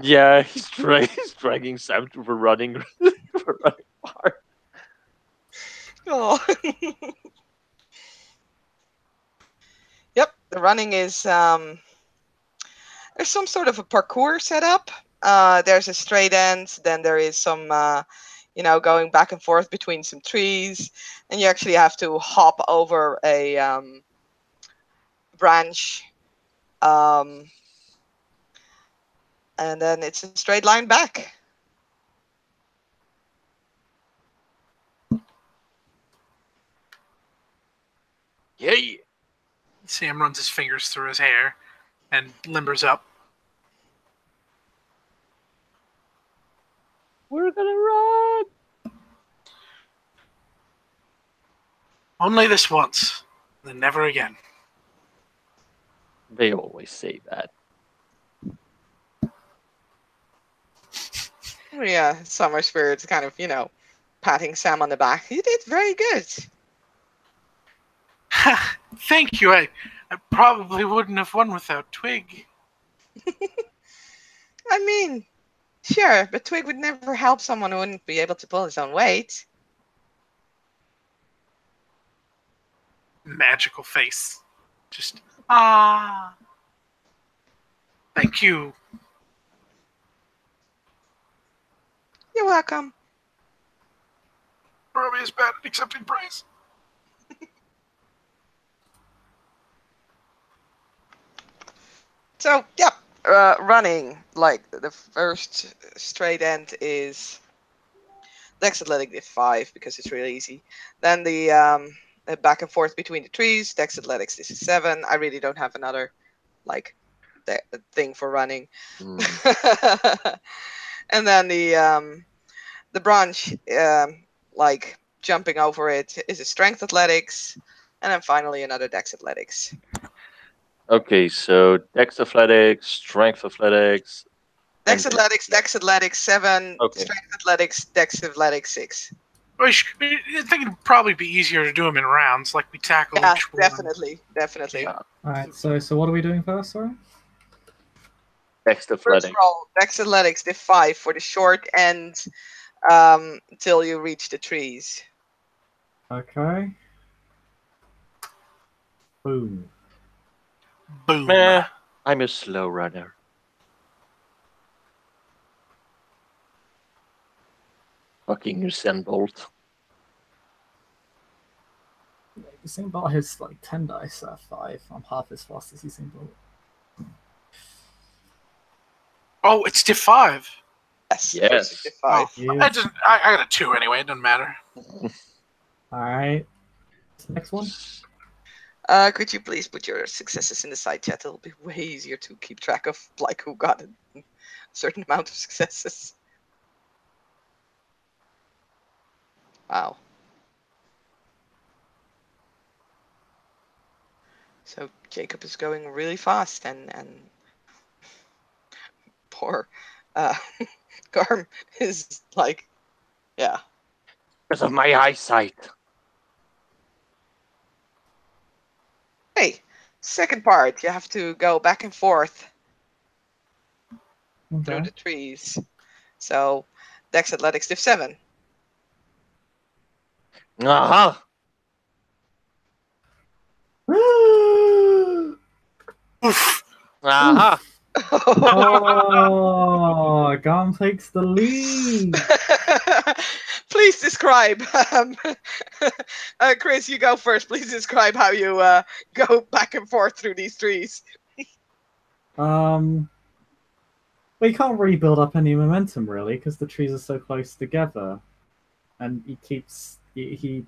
he's dragging Sam to the running the running part. Oh. Yep, the running is there's some sort of a parkour set up. There's a straight end, then there is some going back and forth between some trees, and you actually have to hop over a branch, and then it's a straight line back. Yay! Sam runs his fingers through his hair and limbers up. We're gonna run. Only this once, then never again. They always say that. Yeah, Summer Spirit's kind of, patting Sam on the back. You did very good. Thank you. I probably wouldn't have won without Twig. I mean, sure, but Twig would never help someone who wouldn't be able to pull his own weight. Magical face. Just, ah. Thank you. You're welcome. Probably is bad at accepting praise. So, yeah, running, like, the first straight end is Dex Athletic div 5 because it's really easy. Then the back and forth between the trees, Dex Athletics this is 7. I really don't have another, like, thing for running. And then the branch, like, jumping over it is a Strength Athletics. And then finally another Dex Athletics. Okay, so Dex Athletics, Strength Athletics. Dex Athletics, Dex Athletics 7, Okay. Strength Athletics, Dex Athletics 6. I think it'd probably be easier to do them in rounds, like we tackle Yeah, each one. definitely. Yeah. Alright, so what are we doing first, sorry? Dex First Athletics. roll, Dex Athletics div 5 for the short end till you reach the trees. Okay. Boom. Boom. Meh, I'm a slow runner. Fucking Usain Bolt. Usain Bolt has like 10 dice at 5. I'm half as fast as Usain Bolt. Oh, it's div 5. Yes. Yes. First div 5. Oh, I got a 2 anyway. It doesn't matter. Alright. Next one. Could you please put your successes in the side chat? It'll be way easier to keep track of, like, who got a certain amount of successes. Wow. So Jacob is going really fast, and poor Garm is like, yeah. Because of my eyesight. Hey, second part, you have to go back and forth through Okay. the trees. So Dex Athletics div 7. Uh-huh. Oof. Aha! Oh, Garm takes the lead. Please describe. Chris, you go first. Please describe how you go back and forth through these trees. We can't really build up any momentum really because the trees are so close together, and he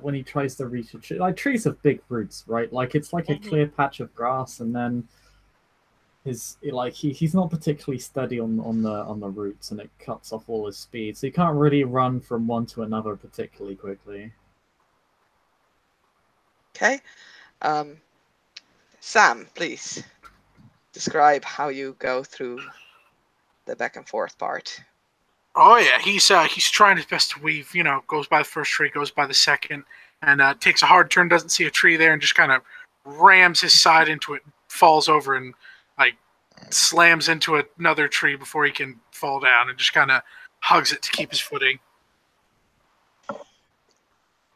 when he tries to reach a tree, like trees have big roots, right? Like it's like a clear patch of grass, and then he's not particularly steady on the roots, and it cuts off all his speed, so he can't really run from one to another particularly quickly. Okay. Sam, please describe how you go through the back and forth part. Oh yeah, he's trying his best to weave. You know, goes by the first tree, goes by the second, and takes a hard turn. Doesn't see a tree there, and just kind of rams his side into it, falls over, and like slams into another tree before he can fall down, and just kind of hugs it to keep his footing.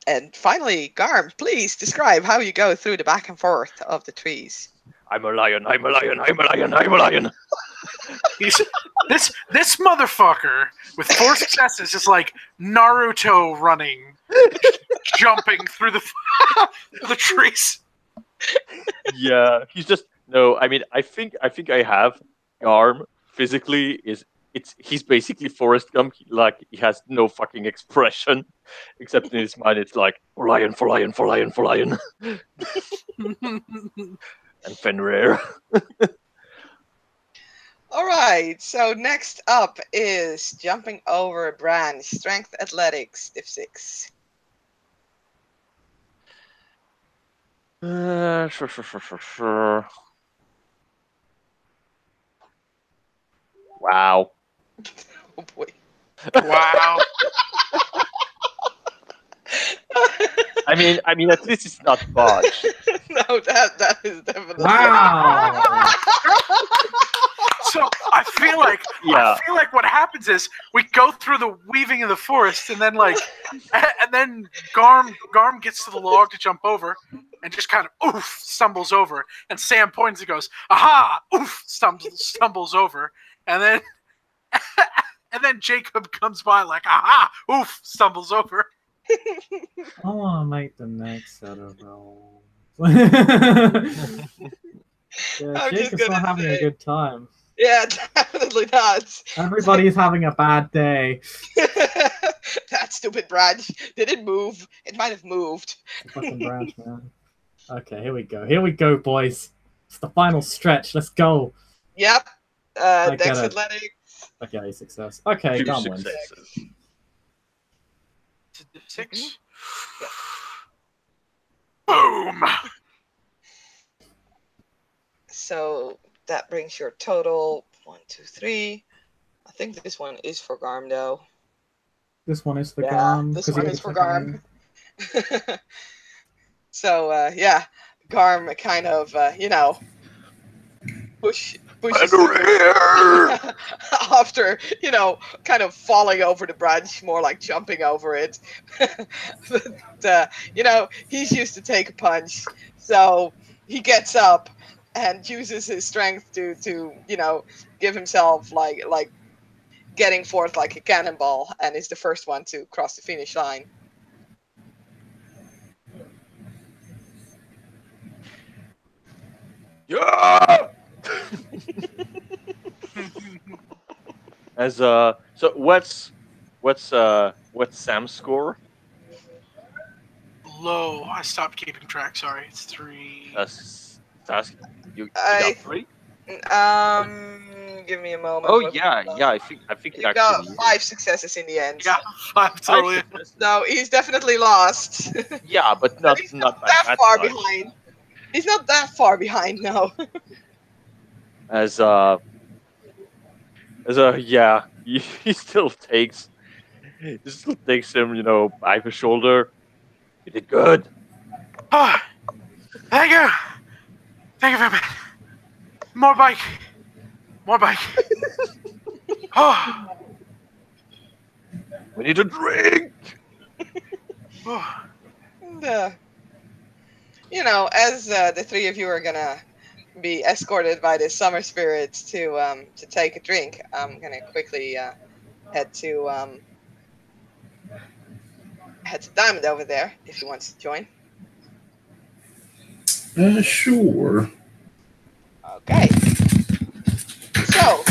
And finally, Garm, please describe how you go through the back and forth of the trees. I'm a lion, I'm a lion, I'm a lion, I'm a lion. He's this motherfucker with 4 successes is like Naruto running, jumping through the trees. Yeah, he's just no. I mean, I think I have Garm physically he's basically Forrest Gump. Like he has no fucking expression, except in his mind it's like for lion, for lion, for lion, for lion, and Fenrir. All right, so next up is jumping over a branch, strength athletics, diff 6. Sure. Wow. Oh boy. Wow. I mean, at least it's not botched. No, that is definitely. Wow. So I feel like what happens is we go through the weaving of the forest, and then Garm gets to the log to jump over, and just kind of stumbles over, and Sam points and goes, "Aha!" Stumbles over, and then Jacob comes by like, "Aha!" Stumbles over. I want to make the next set of rolls. Yeah, I'm just Jacob's gonna not having a say- good time. Yeah, definitely not. Everybody's having a bad day. That stupid branch. Did it move? It might have moved. It's a fucking branch, man. Okay, here we go. Here we go, boys. It's the final stretch. Let's go. Yep. I Dex get it. athletics. Okay, success. Okay, 2 Gum wins. successes. 6. Boom. So that brings your total 1, 2, 3. I think this one is for Garm though. This one is for Yeah, Garm. this 'cause one he is for took Garm. So yeah, Garm kind of pushes after kind of falling over the branch, more like jumping over it. But he's used to take a punch, so he gets up and uses his strength to give himself like getting forth like a cannonball, and is the first one to cross the finish line. Yeah. So what's Sam's score? Low. I stopped keeping track. Sorry, it's 3. You got 3? Give me a moment. Oh yeah. I think You it got actually 5 successes in the end. Yeah, 5 totally. No, he's definitely lost. Yeah, but not He's not not that by far much. behind. He's not that far behind, no. Yeah, he still takes him, by the shoulder. You did good. Oh, thank you. Thank you very much. More bike. Oh. We need a drink. Oh. And, as the three of you are gonna be escorted by the summer spirits to take a drink, I'm gonna quickly head to Diamond over there if he wants to join. Sure. Okay. So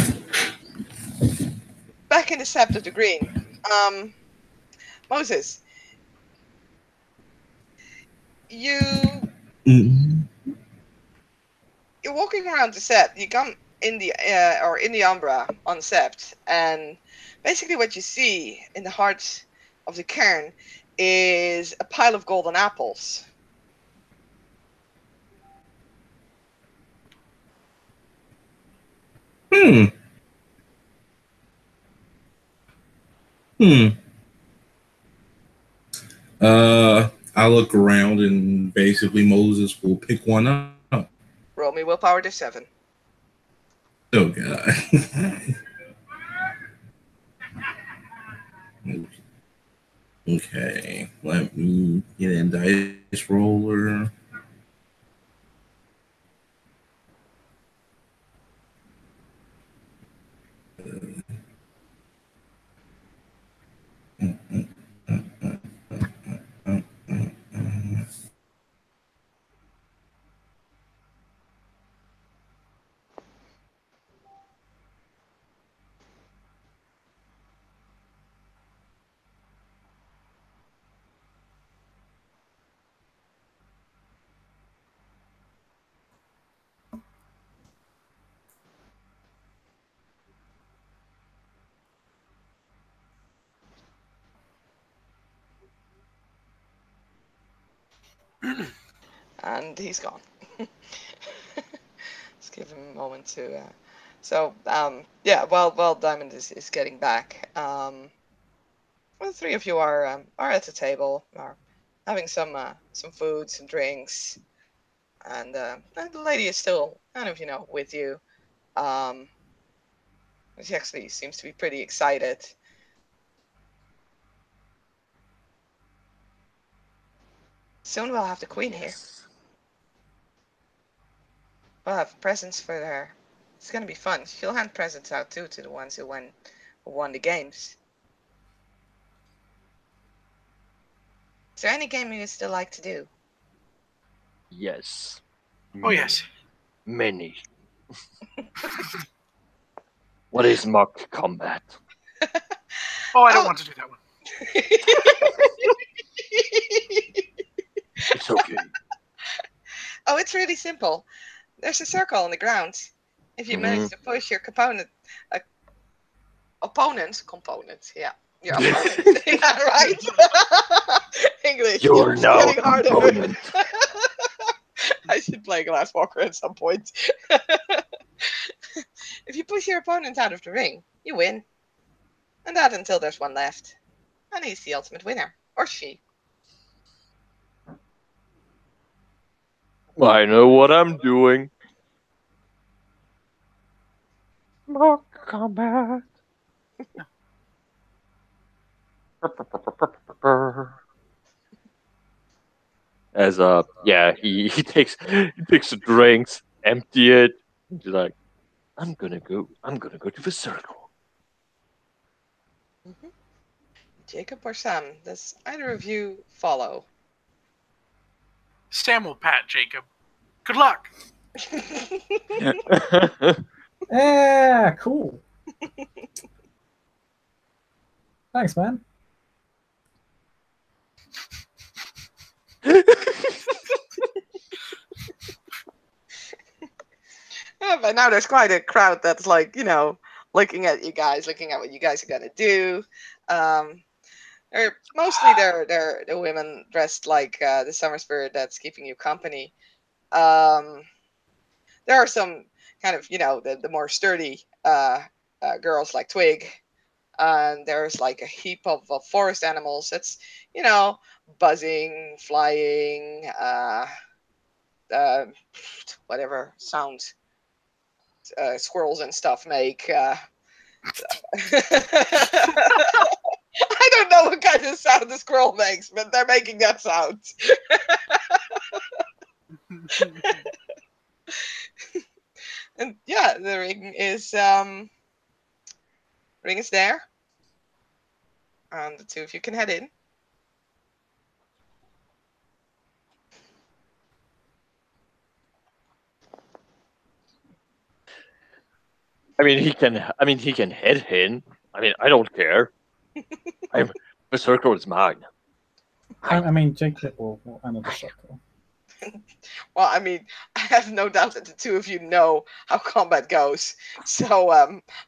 back in the Sept of the Green, um, Moses, you Mm, you're walking around the Sept. You come in the or in the Umbra on Sept, and basically what you see in the heart of the cairn is a pile of golden apples. hmm. Hmm. I look around and basically Moses will pick one up. Roll me willpower to 7. Oh god. Okay, let me get in dice roller. And he's gone. Let's give him a moment to. Yeah, while Diamond is getting back, well, the three of you are at the table, are having some food, some drinks, and the lady is still kind of with you. Um, she actually seems to be pretty excited. Soon we'll have the queen here. Yes. We'll have presents for her. It's gonna be fun. She'll hand presents out too to the ones who won the games. Is there any game you still like to do? Yes. Oh yes. Many. What is mock combat? Oh, I don't Oh. want to do that one. It's okay. Oh, it's really simple. There's a circle on the ground. If you manage to push your component, yeah, your opponent, yeah, right. English, You're it's now a getting harder. component. I should play Glasswalker at some point. If you push your opponent out of the ring, you win, and that until there's one left, and he's the ultimate winner, or she. I know what I'm doing. Mock combat. As yeah, he takes the drinks, empty it, and he's like, I'm gonna go to the circle. Mm-hmm. Jacob or Sam, does either of you follow? Sam will pat Jacob. Good luck. Yeah, cool. Thanks, man. Yeah, but now there's quite a crowd that's like, looking at you guys, looking at what you guys are gonna do. Um, mostly they're the women dressed like the summer spirit that's keeping you company. Um, there are some kind of the more sturdy girls like Twig, and there's like a heap of forest animals that's you know buzzing, flying, uh, whatever sound squirrels and stuff make. I don't know what kind of sound the squirrel makes, but they're making that sound. And yeah, the ring is there, and the two of you can head in. I mean, he can. I mean, he can head in. I mean, I don't care. I'm the circle is mine. I mean, Jacob will enter the circle. Well, I mean, I have no doubt that the two of you know how combat goes. So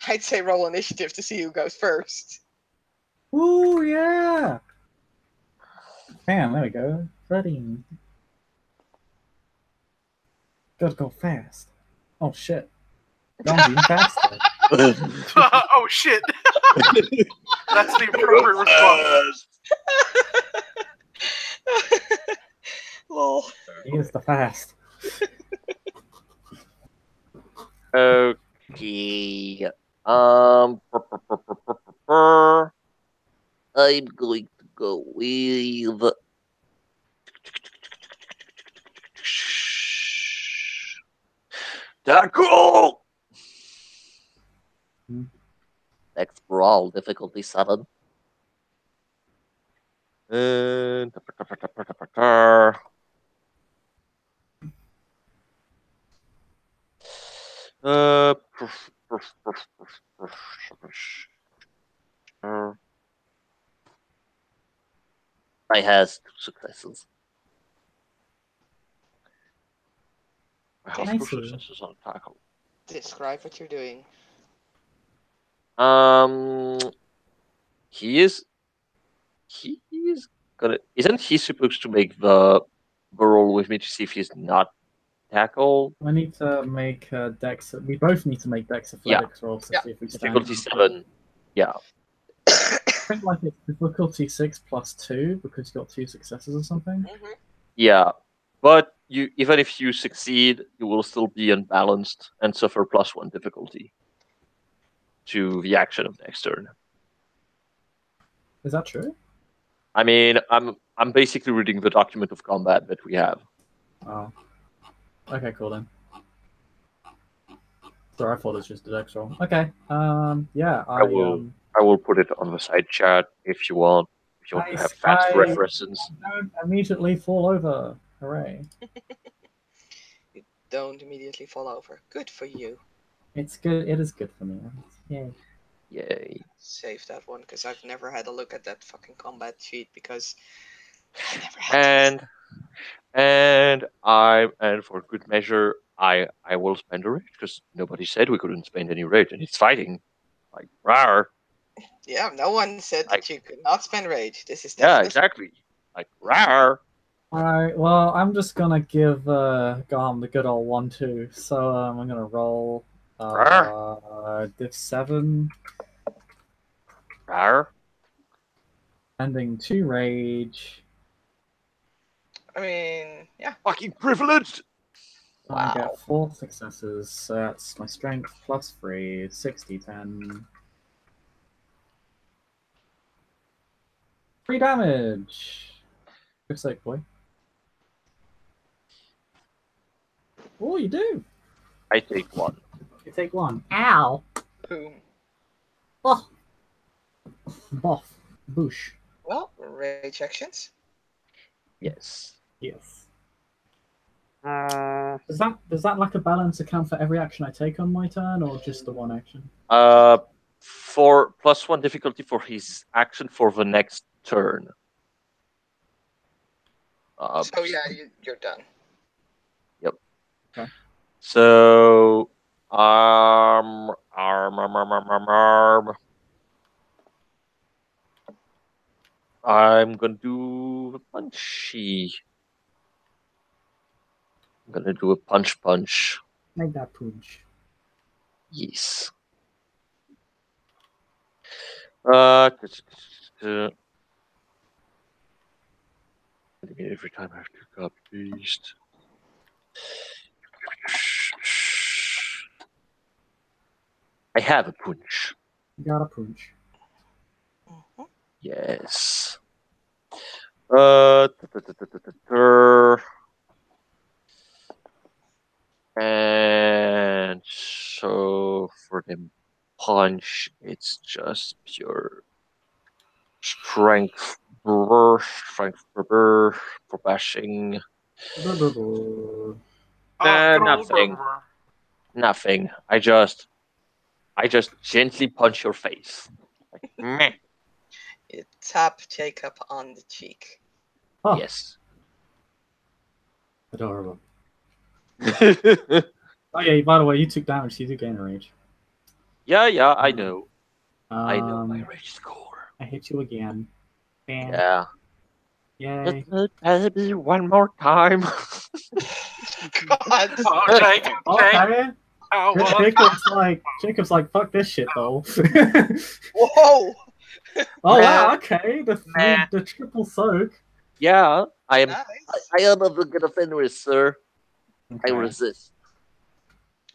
I'd say roll initiative to see who goes first. Ooh, yeah! Bam, there we go. 13. Gotta go fast. Oh shit. Gone even faster. Oh shit! That's the appropriate response. Lol. He is the fast. Okay. I'm going to go with. Tackle! Hmm. Next brawl, difficulty 7. And. Uh, I has 2 successes. I have I 2 see. successes on tackle. Describe what you're doing. Um, he is. He is gonna. Isn't he supposed to make the roll with me to see if he's not tackle? I need to make Dex. We both need to make Dex Yeah. athletics rolls to Yeah. see if we stand. Difficulty 7. Yeah. I think like it's difficulty 6 plus 2 because you got 2 successes or something. Mhm. Yeah. But you, even if you succeed, you will still be unbalanced and suffer +1 difficulty to the action of next turn. Is that true? I mean, I'm basically reading the document of combat that we have. Oh. Okay, cool then. Sorry, I thought it was just a Dex roll. Okay. Yeah, I will put it on the side chat if you want. If you want to have fast references. don't immediately fall over. Hooray. You don't immediately fall over. Good for you. It's good. It is good for me. Yay. Yay. Save that one because I've never had a look at that fucking combat sheet because I never had to. And for good measure, I will spend a rage because nobody said we couldn't spend any rage, and it's fighting. Like rar. Yeah, no one said Like, that you could not spend rage. This is yeah, definitely exactly. Like rar. Alright, well, I'm just gonna give Garm the good old 1-2. So I'm gonna roll diff 7, Rar. ending 2 rage. I mean, yeah. Fucking privileged. I Wow. get 4 successes, so that's my strength plus 3, 60, 10. 3 damage! Good sake, boy. Oh, you do! I take 1. You take 1. Ow! Boom. Oh! Boff. Boosh. Well, rage actions. Yes. Yes. Does that lack of balance account for every action I take on my turn, or just the one action? For +1 difficulty for his action for the next turn. So yeah, you're done. Yep. Okay. So arm. I'm gonna do the punchy. I'm gonna do a punch. Make that punch. Yes. Every time I have to copy paste. I have a punch. You got a punch. Mhm. Yes. And so for the punch, it's just pure strength, strength for bashing. Oh, good old Nothing, nothing. I just gently punch your face. Like, meh. You tap Jacob on the cheek. Oh, Yes. adorable. yeah, Oh yeah, by the way, you took damage, so you do gain a rage. yeah, I know. I know my Um, rage score. I hit you again. Bam. Yeah. Yay. Baby, one more time. God. Oh, Jacob. Okay. Oh, well, Jacob's like, fuck this shit though. Whoa. Oh Man. wow, okay. Nah. The triple soak. Yeah, Nice. I am a good offender, sir. I Okay. resist.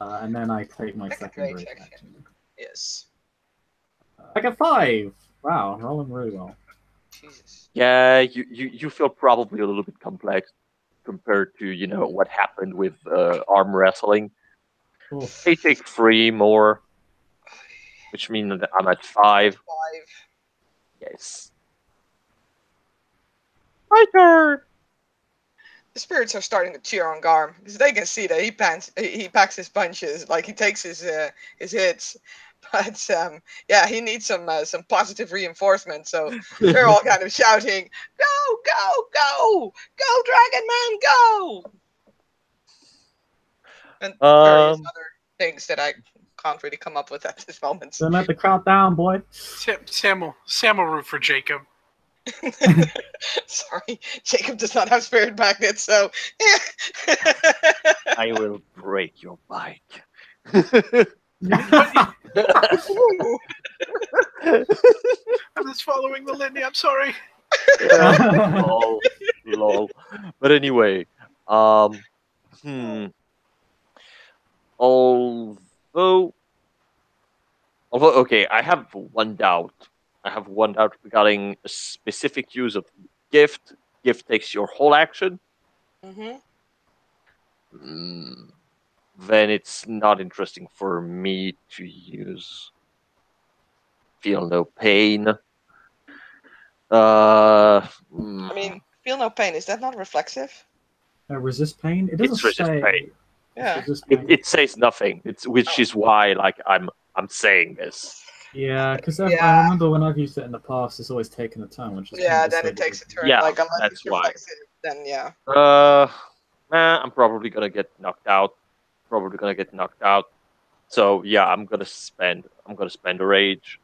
And then I take my Second second rage rage action. action. Yes. I get 5. Wow, I'm rolling really well. Jesus. Yeah, you feel probably a little bit complex compared to what happened with arm wrestling. Oof. They take 3 more, which means that I'm at 5. 5. Yes. My turn. The spirits are starting to cheer on Garm because they can see that he packs his punches, like he takes his hits. But yeah, he needs some positive reinforcement. So they're all kind of shouting, "Go, go, go, go, Dragon Man, go!" And various other things that I can't really come up with at this moment. Don't let the crowd down, boy. Sam will root for Jacob. Sorry, Jacob does not have spirit magnets, so I will break your bike. I'm just following the litany. I'm sorry. lol, lol. But anyway, hmm. Although, okay, I have one doubt. I have one doubt regarding a specific use of gift. Gift takes your whole action. Mhm. Mm, then it's not interesting for me to use feel no pain. I mean, feel no pain. Is that not reflexive? Resist pain? It doesn't It's resist say. pain. Yeah. Resist It, pain. it says nothing. It's which is why I'm saying this. Yeah, because I Yeah. remember when I've used it in the past, it's always taken a turn, which is Yeah, kind of then it dissuaded. takes a turn. Yeah, Like unless that's it's why. reflexive, then yeah. I'm probably gonna get knocked out. Probably gonna get knocked out. So yeah, I'm gonna spend a rage.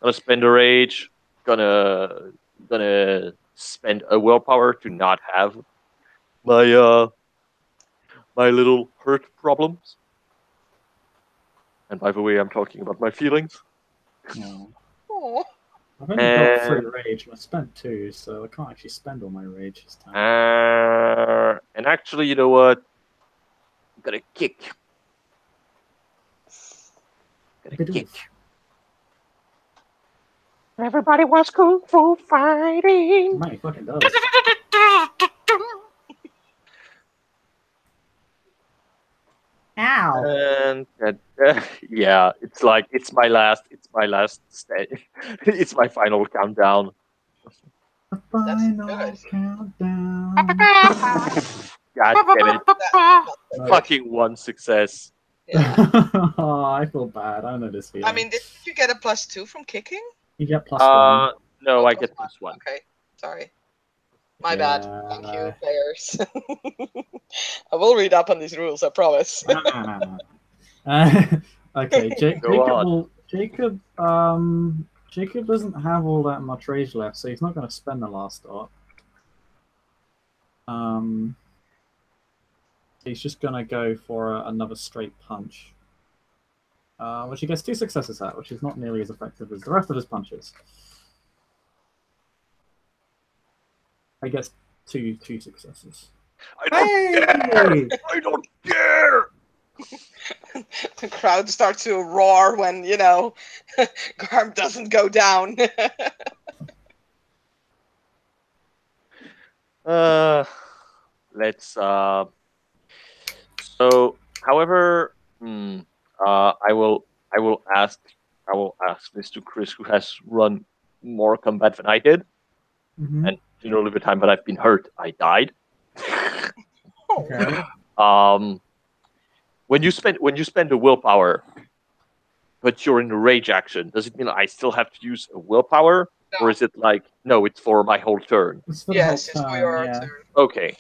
Gonna spend a rage. Gonna spend a willpower to not have my little hurt problems. And by the way, I'm talking about my feelings. No. Oh. I've only got 3 And rage, and I spent 2, so I can't actually spend all my rage this time. and actually, you know what? I'm gonna kick. Bidoof. Everybody wants kung fu fighting. Man, he fucking does. Ow! And yeah, it's my last stay. It's my final countdown. The That's final good. countdown. God damn it! No. Fucking one success. Yeah. Oh, I feel bad. I know this feeling. I mean, did you get a +2 from kicking? You get +1. No, Oh, I get +1. Okay, sorry. My bad. Thank you, players. I will read up on these rules, I promise. Okay, Go on. Jacob doesn't have all that much rage left, so he's not going to spend the last dot. He's just going to go for another straight punch, which he gets 2 successes at, which is not nearly as effective as the rest of his punches. He gets two successes. I don't care. I don't care. The crowd starts to roar when, Garm doesn't go down. Let's so However, I will ask this to Chris, who has run more combat than I did, Mhm. and the time that I've been hurt, I died. Okay. When you spend the willpower, but you're in the rage action, does it mean I still have to use a willpower, or No. is it like no, it's for my whole turn? It's for the Yes, whole it's for turn, your yeah. turn. Okay,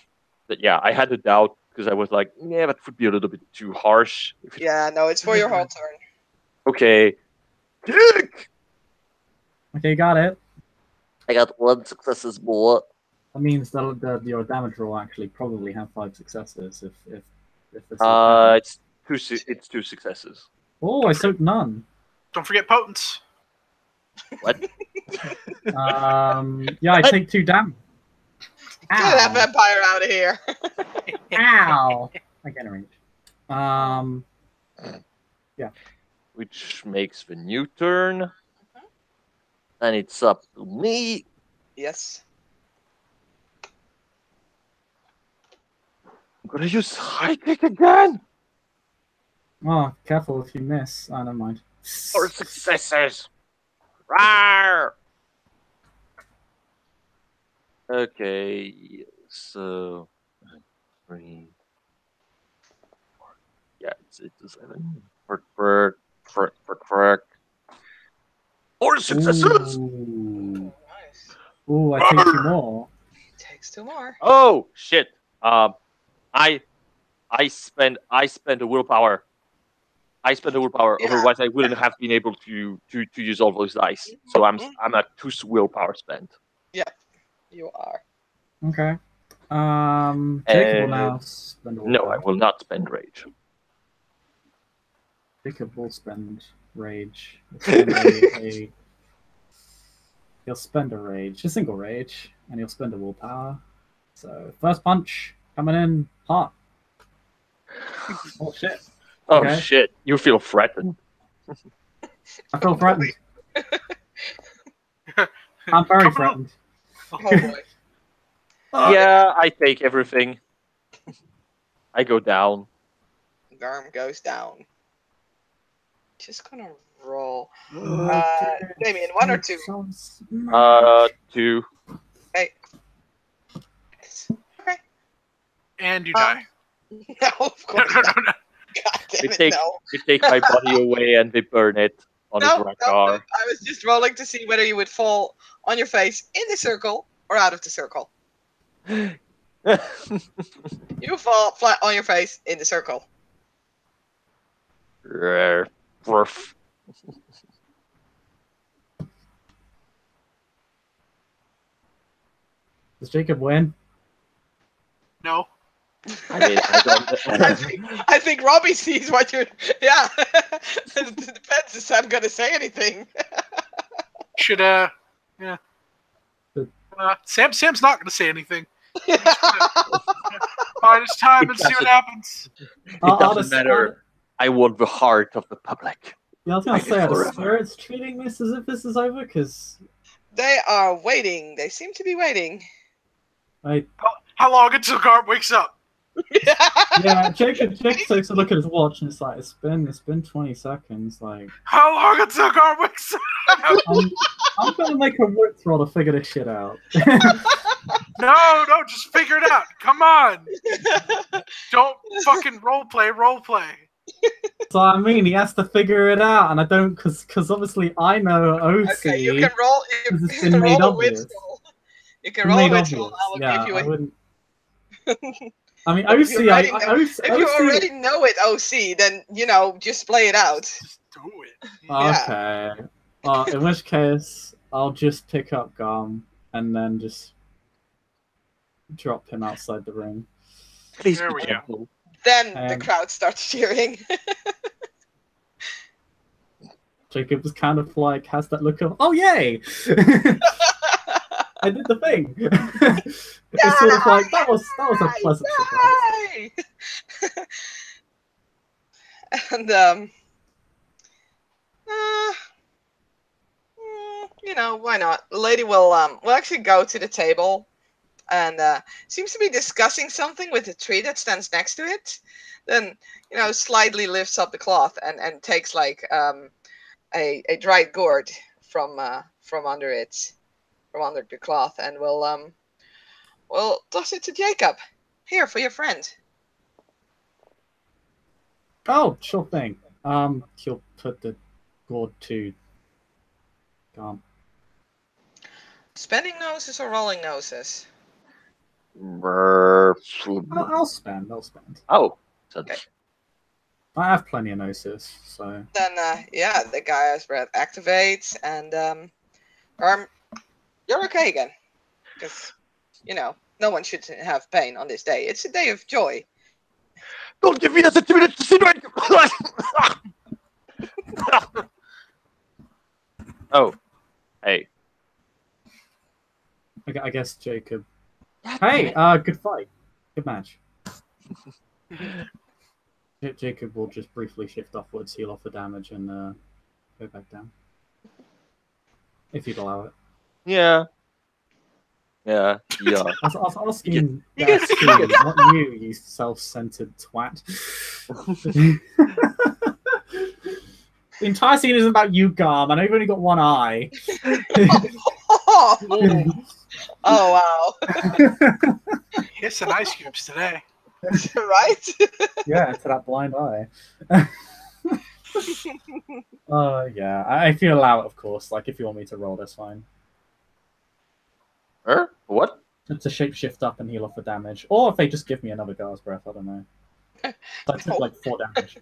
but yeah, I had a doubt because I was like, yeah, that would be a little bit too harsh. Yeah, no, it's for your whole turn. Okay, kick! Okay, got it. I got 1 successes more. That means that your damage roll actually probably have 5 successes if this is bad. It's 2 successes. Oh, I soaked none. Don't forget potence. What? Yeah, I take 2 damage. Get that Ow! vampire out of here. Ow! I get a range. Which makes the new turn, and it's up to me. Yes. I'm gonna use high kick again. Oh, careful if you miss. Oh, never mind. 4 successes. Rawr! Okay, so 3, 4. Yeah, it's a 7. For 4 successes. Ooh. Nice. Ooh, I take 2 more. Takes 2 more. Oh shit! I spend a willpower. I spend a willpower. Yeah. Otherwise, I wouldn't have been able to use all those dice. So I'm at 2 willpower spent. You are. Okay. Jacob will now spend a No, I willpower. will not spend rage. Jacob will spend rage. He'll spend a rage, a single rage, and he'll spend a willpower. So first punch coming in hot. Oh shit! Oh Okay. shit! You feel threatened. I feel threatened. I'm very Come on. threatened. Oh boy. Yeah, I take everything. I go down. Garm goes down. Just gonna roll. Oh, Damien, 1 or 2? 2. Okay. Okay. And you die. No, of No, course no, not. no, no. God damn They it, take no. they take my body away and they burn it on No, the no, Drakkar. I was just rolling to see whether you would fall on your face in the circle or out of the circle. You fall flat on your face in the circle. Rare. Ruff. Does Jacob win? No. I mean, I don't. I think Robbie sees what you're. Yeah. It depends if I'm gonna say anything. Should yeah. Sam's not gonna say anything. Bide his time and see what happens. It doesn't matter. I want the heart of the public. Yeah, I was gonna Fight it say, are the forever. spirits treating this as if this is over? Because They are waiting. They seem to be waiting. I How long until Garb wakes up? yeah, Jacob takes a look at his watch and it's like it's been 20 seconds. Like How long until Garb wakes up? I'm gonna make a wit roll to figure this shit out. No, just figure it out. Come on. Don't fucking role play. So I mean, he has to figure it out, and I don't, because obviously I know OC. Okay, you can roll. You This has can been made roll a wit obvious. roll. You can roll a Made wit obvious. roll. I will Yeah, give you I a. wouldn't. I mean, If you already know- OC. If you already know it, OC, then just play it out. Just do it. Yeah. Okay. In which case, I'll just pick up Garm and then just drop him outside the ring. Please There be we go. gentle. Then the crowd starts cheering. Jacob was kind of like has that look of, oh yay! I did the thing. It's sort of like that was a pleasant surprise. Yay! And why not? The lady will actually go to the table and seems to be discussing something with the tree that stands next to it. Then, slightly lifts up the cloth and takes like a dried gourd from under it, from under the cloth, and will toss it to Jacob. Here for your friend. Oh, sure thing. He'll put the gourd to Garm. Spending noses or rolling noses? I'll spend. I'll spend. Oh, Okay. I have plenty of noses, so. Then the guy's breath activates, and you're okay again, because no one should have pain on this day. It's a day of joy. don't give me the 2 minutes to sit right. Oh, hey. I guess Jacob. Hey, good fight. Good match. Jacob will just briefly shift upwards, heal off the damage, and go back down. If you'd allow it. Yeah. Yeah. I was asking You that get- too, not you self-centered twat. The entire scene is about you, Garm. I know you've only got one eye. Oh wow! Here's some ice cubes today. Right? Yeah, to that blind eye. Yeah. If you allow it, of course. Like, if you want me to roll, that's fine. What? To shapeshift up and heal off the damage. Or if they just give me another Gar's Breath, I don't know. I took like 4 damage.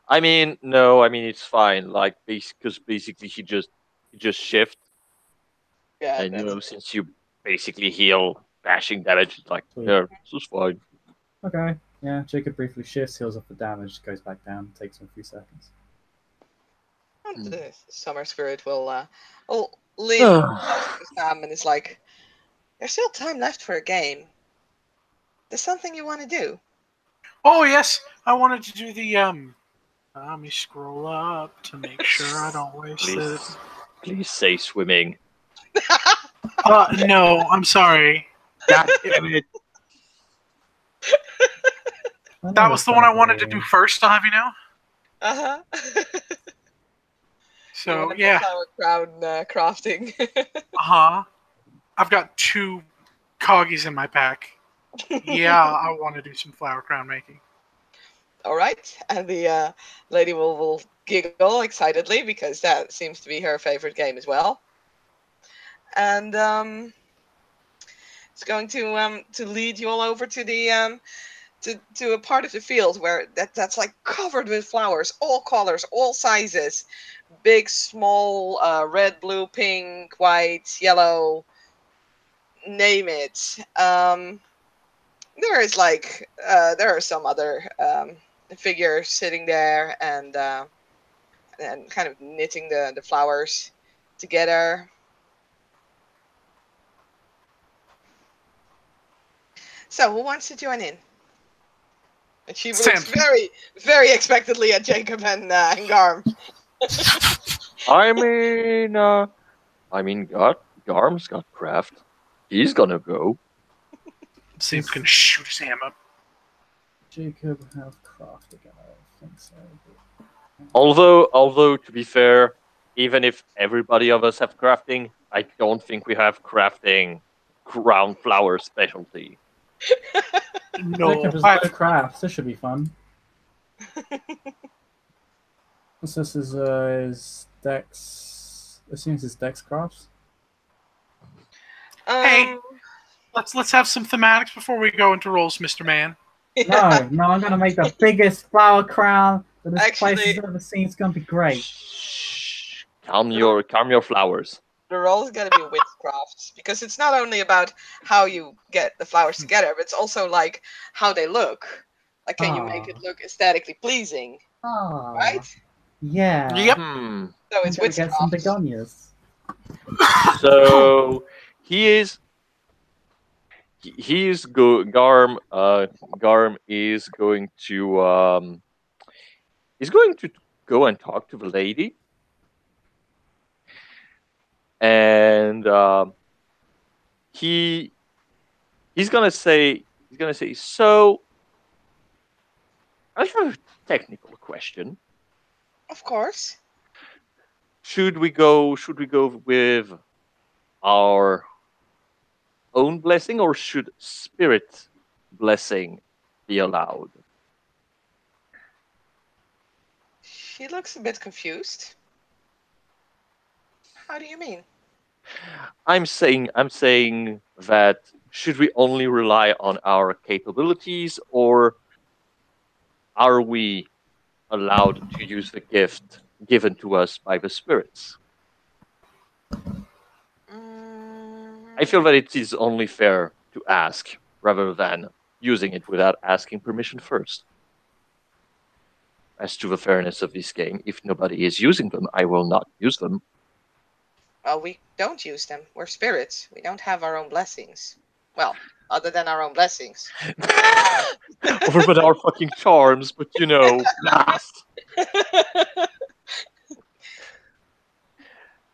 I mean, no. I mean, it's fine. Like, because basically he just shift, Yeah. and since you basically heal bashing damage, it's like, Sweet. yeah, this is fine. Okay. Yeah, Jacob briefly shifts, heals off the damage, goes back down, takes him a few seconds. The summer spirit will lean to Sam and is like, "There's still time left for a game. There's something you want to do." Oh yes, I wanted to do the Let me scroll up to make sure I don't waste it. Please say swimming. No, I'm sorry. God damn it. That was the one I wanted to do first. I'll have you know. So yeah. Flower crown crafting. I've got 2 coggies in my pack. Yeah, I want to do some flower crown making. All right, and the lady will giggle excitedly because that seems to be her favorite game as well. And it's going to lead you all over to the to a part of the field where that's like covered with flowers, all colors, all sizes, big, small, red, blue, pink, white, yellow, name it. There is like there are some other figures sitting there and kind of knitting the flowers together. So who wants to join in? And she looks very, very expectantly at Jacob and Garm. I mean, Garm's got craft. He's gonna go. Sam's gonna shoot his ham up. Jacob have craft again, I don't think so. Although to be fair, even if everybody of us have crafting, I don't think we have crafting ground flower specialty. No, Jacob has no crafts. This should be fun. What's this? Is Dex? Assumes it's Dex crafts. Hey, let's have some thematics before we go into rolls, Mr. Man. No, I'm gonna make the biggest flower crown that this place Actually- has ever seen. It's gonna be great. Shh. Calm your flowers. The role is going to be witchcraft because it's not only about how you get the flowers together, but it's also like how they look. Like, can you make it look aesthetically pleasing? Oh, Right? yeah. Yep. So it's I'm gonna get some witchcraft. begonias. So Garm is going to go and talk to the lady, and he He's gonna say. So I have a technical question. Of course. Should we go? Should we go with our own blessing, or should spirit blessing be allowed? She looks a bit confused. How do you mean? I'm saying that should we only rely on our capabilities, or are we allowed to use the gift given to us by the spirits? I feel that it is only fair to ask rather than using it without asking permission first. As to the fairness of this game, if nobody is using them, I will not use them. Well, we don't use them. We're spirits. We don't have our own blessings. Well, other than our own blessings. Over with our fucking charms, but blast.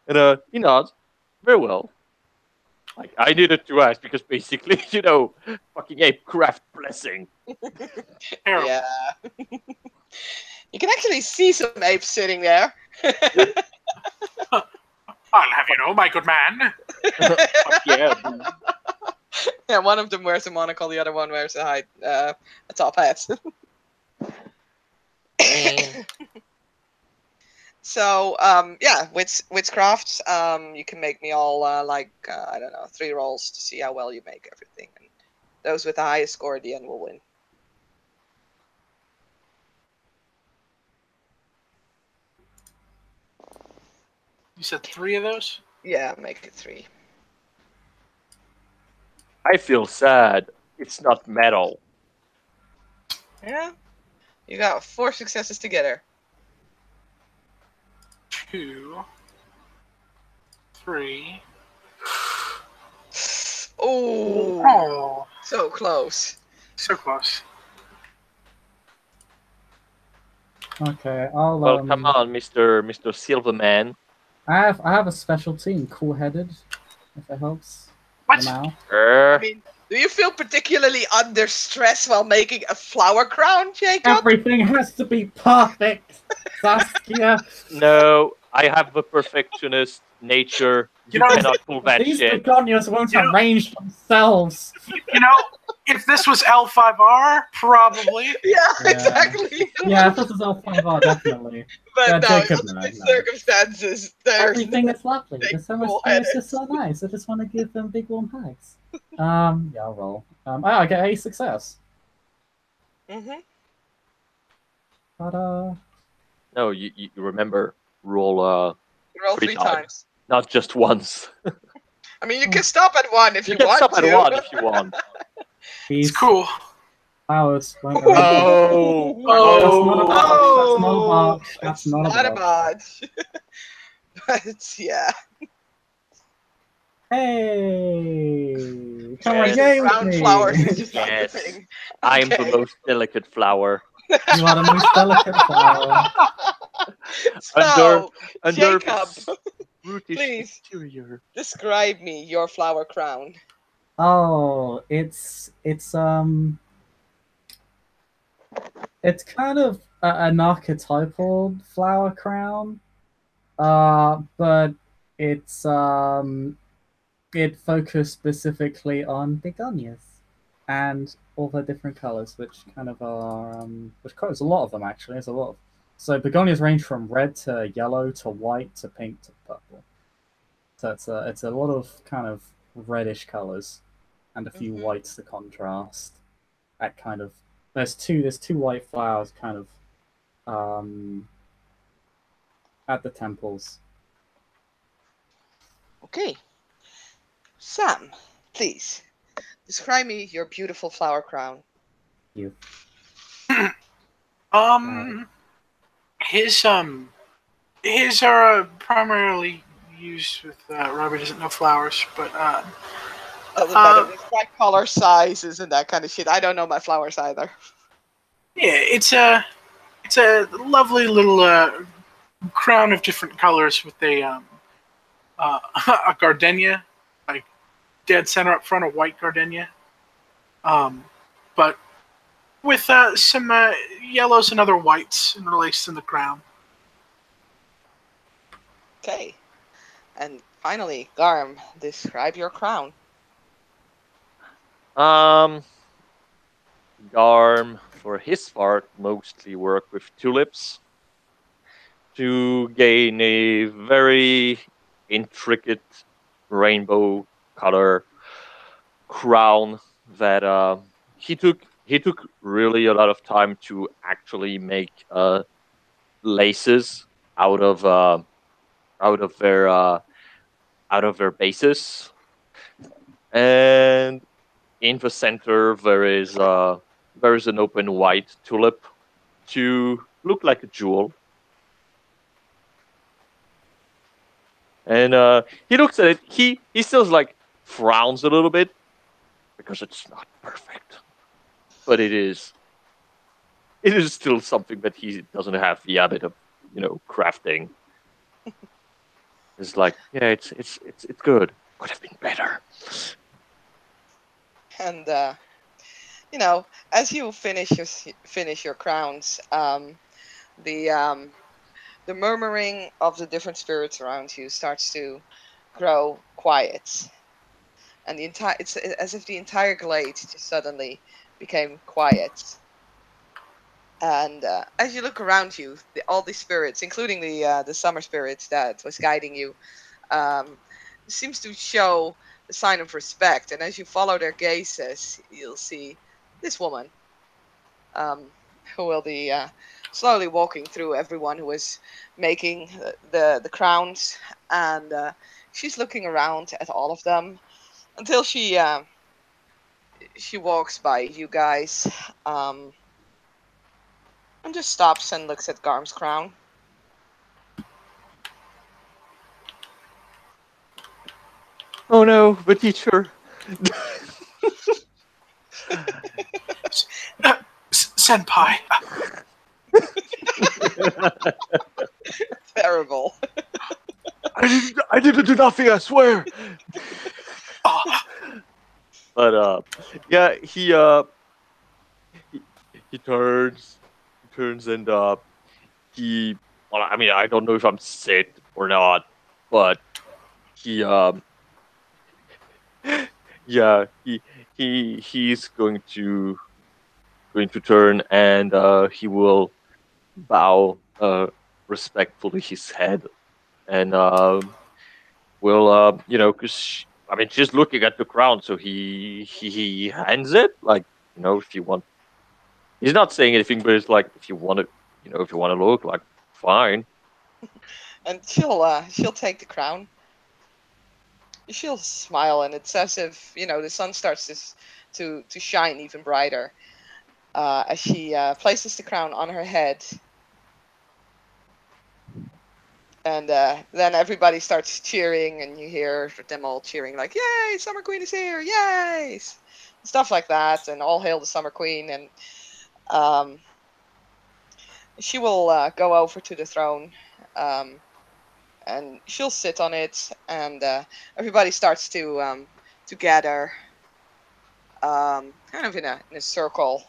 And he nods. Very well. Like, I needed to ask because basically, fucking ape craft blessing. Terrible. Yeah. You can actually see some apes sitting there. I'll have you know, my good man. Fuck yeah. Yeah, one of them wears a monocle, the other one wears a top hat. So, yeah, witchcraft, you can make me all, I don't know, 3 rolls to see how well you make everything. And those with the highest score at the end will win. You said 3 of those? Yeah, make it 3. I feel sad. It's not metal. Yeah? You got 4 successes together. 2, 3. Oh, Oh, so close. so close. Okay, I'll Well, come on, Mr. Silverman. I have a special team, cool-headed, if it helps. What? For now. I mean, do you feel particularly under stress while making a flower crown, Jacob? Everything has to be perfect, Saskia. No, I have the perfectionist nature. You cannot pull that These shit. begonias won't arrange themselves. If this was L5R, probably. Yeah, exactly. Yeah, if this is L5R, definitely. But Yeah, no, Jacob, in no, these no. circumstances, there's Everything is lovely. Big The summer cool-headed. space is so nice. I just want to give them big warm hugs. Yeah, I'll roll. I get a success. Mm-hmm. But No, you remember roll Roll 3 times. not just once. I mean, you can stop at 1 if you can want stop to. at 1 if you want. these It's cool. flowers won't Oh, That's not a a botch. But yeah. Hey, come on, Yes. yay with Round me. flowers is just not Yes. the thing. I'm the Okay. most delicate flower. You are the most delicate flower. So, Under Jacob, this brutish please. exterior. describe me your flower crown. Oh, it's kind of an archetypal flower crown, but it's it focused specifically on begonias and all the different colors, which kind of are which covers a lot of them actually. There's a lot of so begonias range from red to yellow to white to pink to purple. So it's a lot of kind of reddish colors and a few whites to contrast. That kind of there's two white flowers kind of at the temples. Okay. Sam, please describe me your beautiful flower crown. You. His are primarily used with Robert doesn't know flowers, but Doesn't matter. Describe color, sizes, and that kind of shit. I don't know my flowers either. yeah, it's a lovely little crown of different colors with a a gardenia, like dead center up front, a white gardenia, but with some yellows and other whites interlaced in the crown. Okay. And finally, Garm, describe your crown. Um, Garm, for his part, mostly worked with tulips to gain a very intricate rainbow color crown that he took really a lot of time to actually make laces out of out of their uh, out of their bases, and in the center there is an open white tulip to look like a jewel. And he looks at it. He still like frowns a little bit because it's not perfect, but it is still something that he doesn't have the habit of crafting. It's like, yeah, it's good. Could have been better. And as you finish your crowns, the um, the murmuring of the different spirits around you starts to grow quiet, and it's as if the entire glade just suddenly became quiet. And as you look around you, all these spirits, including the summer spirits that was guiding you, um, seems to show a sign of respect. And as you follow their gazes, you'll see this woman, um, who will be slowly walking through everyone who is making the crowns, and she's looking around at all of them until she walks by you guys, um, and just stops and looks at Garm's crown. Oh no, the teacher. Senpai. Terrible. I didn't do nothing, I swear. Oh, But yeah, he, he turns and he. Well, I mean, I don't know if I'm sick or not, but he yeah, he's going to turn, and he will bow respectfully his head, and will because I mean, she's looking at the crown, so he hands it, like, if you want. He's not saying anything, but it's like, if you want to, if you want to look, like, fine. And she'll take the crown. She'll smile, and it's as if the sun starts to shine even brighter as she places the crown on her head. And then everybody starts cheering, and you hear them all cheering like, "Yay, Summer Queen is here! Yay!" Stuff like that, and all hail the Summer Queen. And um, she will go over to the throne, um, and she'll sit on it, and everybody starts to gather, kind of in a circle.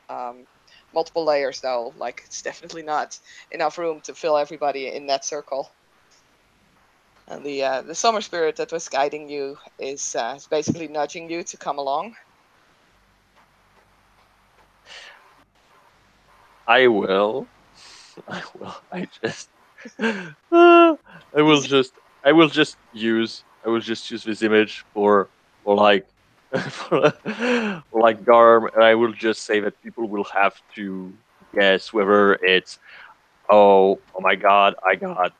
Um, Multiple layers, though. Like, it's definitely not enough room to fill everybody in that circle. And the summer spirit that was guiding you is basically nudging you to come along. I will. I will. I will just use this image for like for like Garm, and I will just say that people will have to guess whether it's, oh my god, god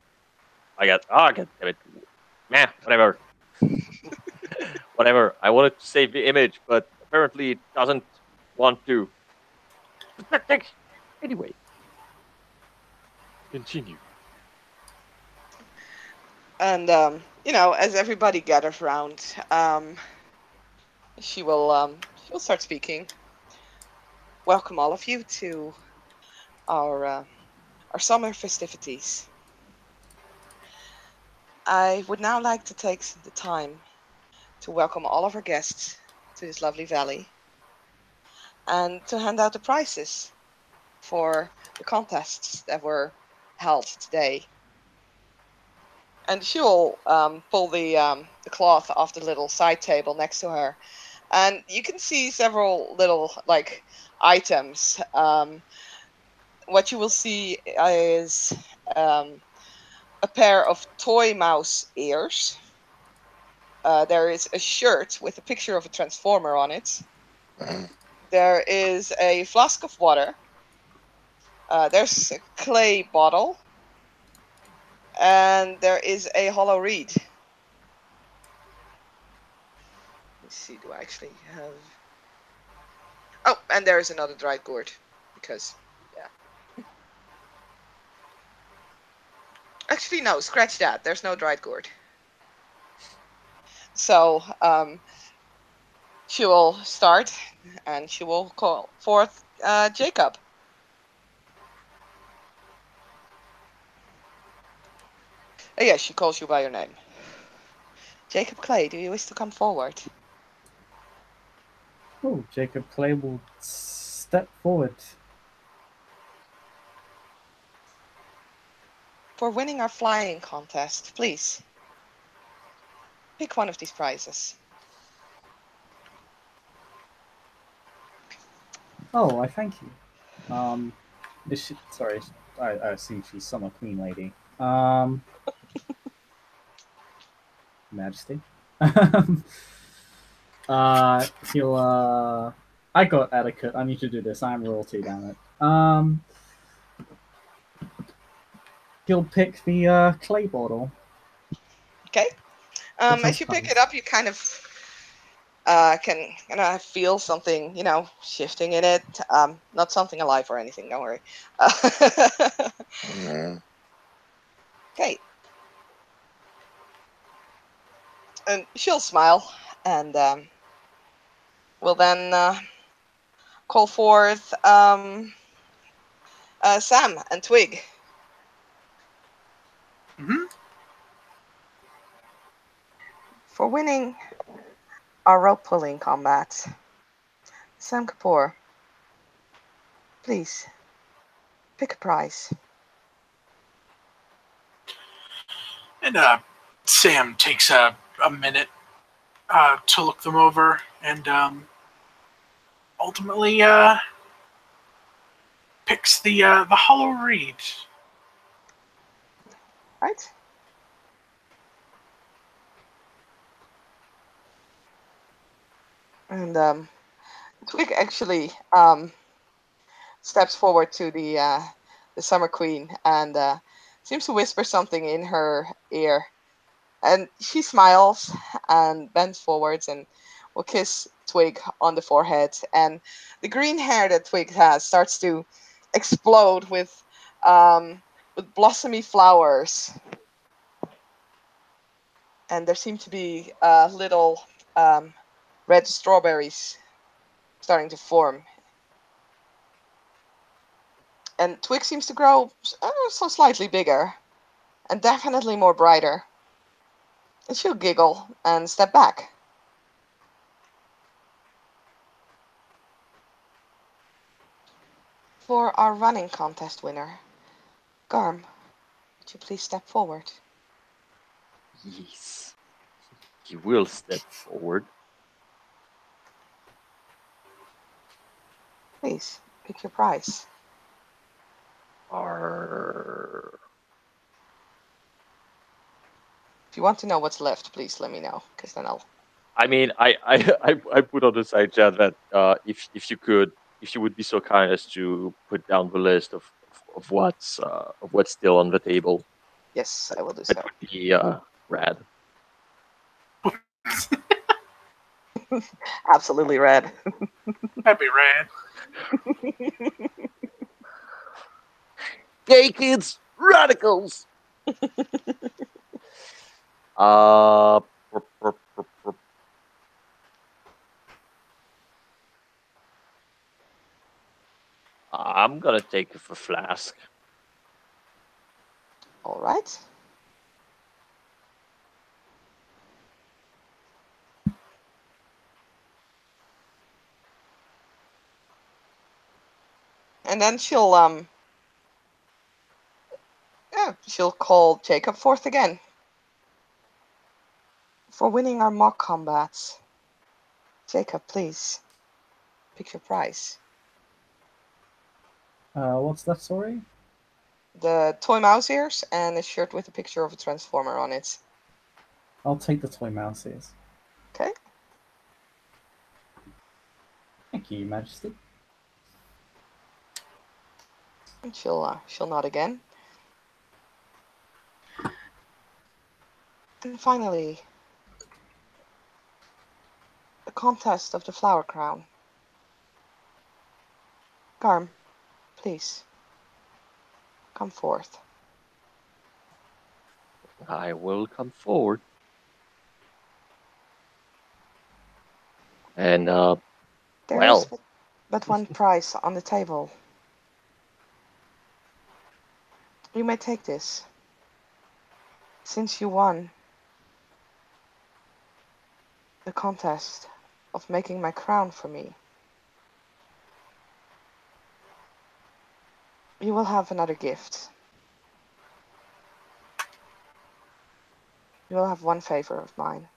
damn it, nah, whatever. Whatever. I wanted to save the image, but apparently it doesn't want to. Pathetic. Anyway, continue. And as everybody gathers around, she will start speaking. Welcome all of you to our summer festivities. I would now like to take the time to welcome all of our guests to this lovely valley. and to hand out the prizes for the contests that were held today. And she'll pull the cloth off the little side table next to her, and you can see several little like items. What you will see is a pair of toy mouse ears. There is a shirt with a picture of a transformer on it. There is a flask of water. There's a clay bottle, and there is a hollow reed. Let's see, do I actually have? Oh, and there is another dried gourd, because yeah. Actually, no, scratch that. There's no dried gourd. So she will start, and she will call forth Jacob. Oh, yeah, she calls you by your name. Jacob Clay, do you wish to come forward? Oh, Jacob Clay will step forward. For winning our flying contest, please pick one of these prizes. Oh, I thank you. Is she, sorry, I assume she's Summer Queen Lady. Majesty. He'll I got etiquette. I need to do this. I'm royalty, damn it. He'll pick the clay bottle. Okay. Which As you one's pick it nice? up, you kind of can feel something, shifting in it. Not something alive or anything. Don't worry. Okay. And she'll smile, and we'll then call forth Sam and Twig. Mm-hmm. For winning our rope pulling combat. Sam Kapoor, please pick a prize. And Sam takes a minute to look them over, and ultimately picks the hollow reed. Right? And Twig actually steps forward to the Summer Queen and seems to whisper something in her ear. And she smiles and bends forwards and will kiss Twig on the forehead. And the green hair that Twig has starts to explode with blossomy flowers. And there seem to be little red strawberries starting to form. And Twig seems to grow so slightly bigger and definitely more brighter. And she'll giggle and step back. For our running contest winner, Garm, would you please step forward? Yes. He will step forward. Please, pick your prize. Arr. If you want to know what's left, please let me know, because then I'll... I mean, I put on the side chat that if you would be so kind as to put down the list of what's still on the table, Yes, I will do that so. would be rad. Absolutely red. That'd be rad. Gay kids, radicals. uh, I'm gonna take the flask. All right. And then she'll she'll call Jacob forth again. For winning our mock combats. Jacob, please. Pick your prize. What's that, sorry? The toy mouse ears and a shirt with a picture of a transformer on it. I'll take the toy mouse ears. Okay. Thank you, Majesty. And she'll nod again. And finally, the contest of the flower crown. Garm, please. Come forth. I will come forward. And There well, is but one prize on the table. You may take this. Since you won the contest of making my crown for me, you will have another gift. You will have one favor of mine.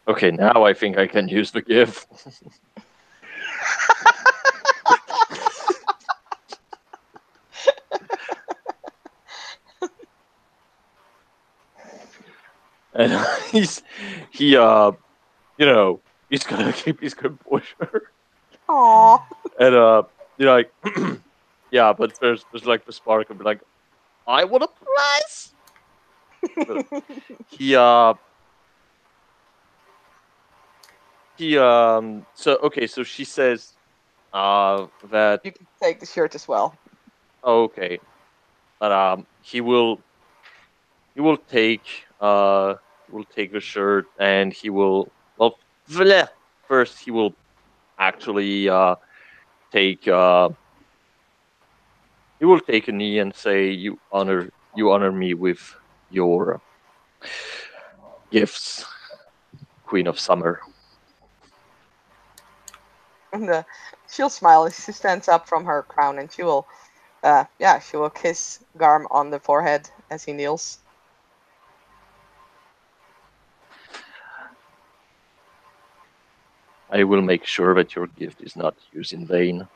okay, now I think I can use the gift. And he he's gonna keep his composure. Aww. And like yeah, but there's like the spark of like, I want a prize. But so okay, so she says that You can take the shirt as well. okay. But he will take the shirt, and he will first he will actually take he will take a knee and say, you honor me with your gifts, Queen of Summer. And she'll smile as she stands up from her crown, and she will kiss Garm on the forehead as he kneels. I will make sure that your gift is not used in vain.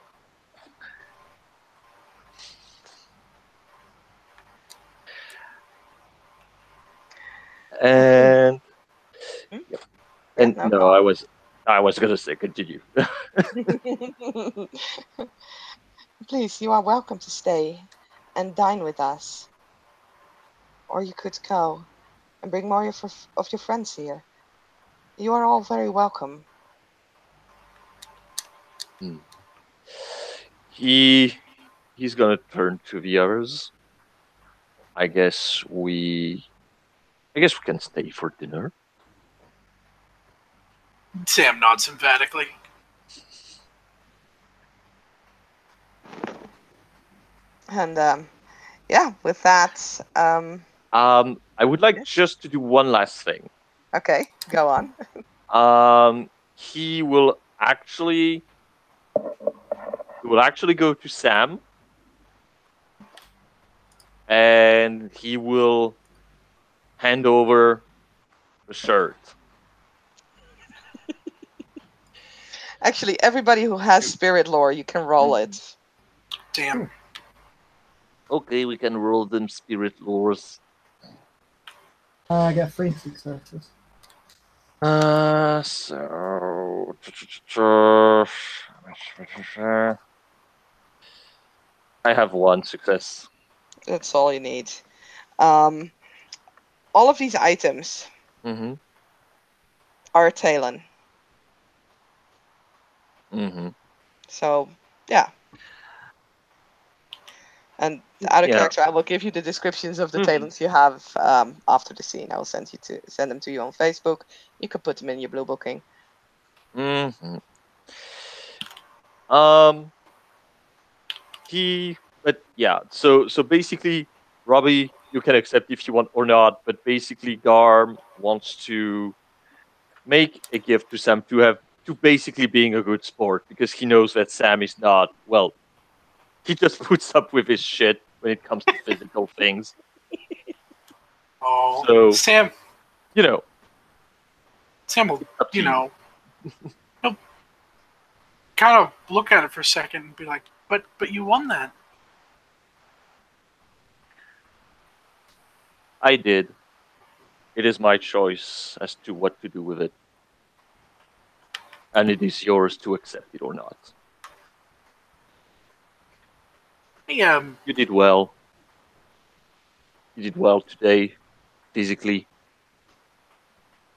And Hmm? yep. Yeah, And no no, I was gonna say continue. problem. Please, you are welcome to stay and dine with us. Or you could go and bring more of your friends here. You are all very welcome. He's gonna turn to the others. I guess we can stay for dinner. Sam nods emphatically. And with that, I would like yes. just to do one last thing. Okay, go on. He will actually go to Sam, and he will hand over the shirt. Actually, everybody who has spirit lore, you can roll it. Damn. Okay, we can roll them spirit lores. I get 3 successes. So I have 1 success. That's all you need. All of these items Mm-hmm. are Talon. Mm-hmm. So, yeah. And the other Yeah. character, I will give you the descriptions of the talents you have after the scene. I will send them to you on Facebook. You can put them in your blue booking. Mm-hmm. But yeah, so basically, Robbie, you can accept if you want or not, but basically Garm wants to make a gift to Sam to to basically being a good sport because he knows that Sam is not, well, he just puts up with his shit when it comes to physical things. Oh, So, Sam you know, will, up to you know, he'll kind of look at it for a second and be like, but you won that. I did. It is my choice as to what to do with it. And it is yours to accept it or not. Hey, You did well. You did well today, physically.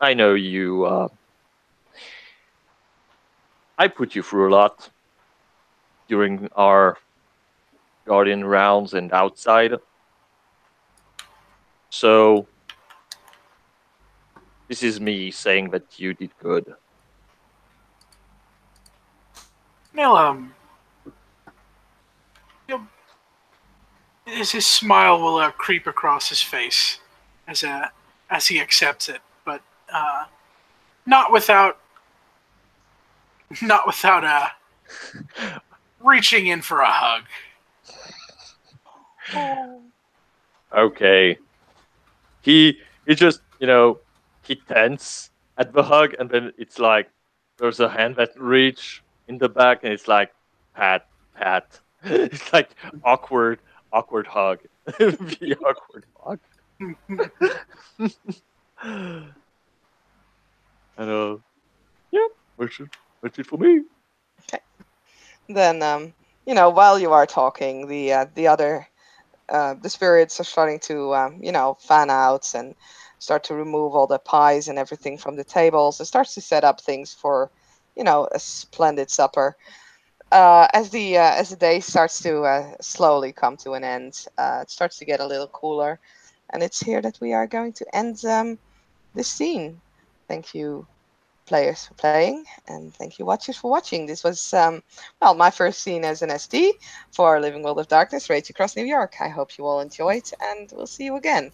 I know you. I put you through a lot during our Guardian rounds and outside. So, this is me saying that you did good. Neil, he'll, his smile will creep across his face as he accepts it, but not without reaching in for a hug. Okay. He just, he tense at the hug, and then it's like there's a hand that reach in the back, and it's like pat, pat. It's like awkward hug. The awkward hug. And yeah, that's it for me. Okay. Then while you are talking, the other the spirits are starting to fan out and start to remove all the pies and everything from the tables. It starts to set up things for a splendid supper. As the day starts to slowly come to an end, it starts to get a little cooler, and it's here that we are going to end this scene. Thank you, players, for playing, and thank you, watchers, for watching. This was my first scene as an SD for Living World of Darkness: Rage Across New York. I hope you all enjoyed, and we'll see you again.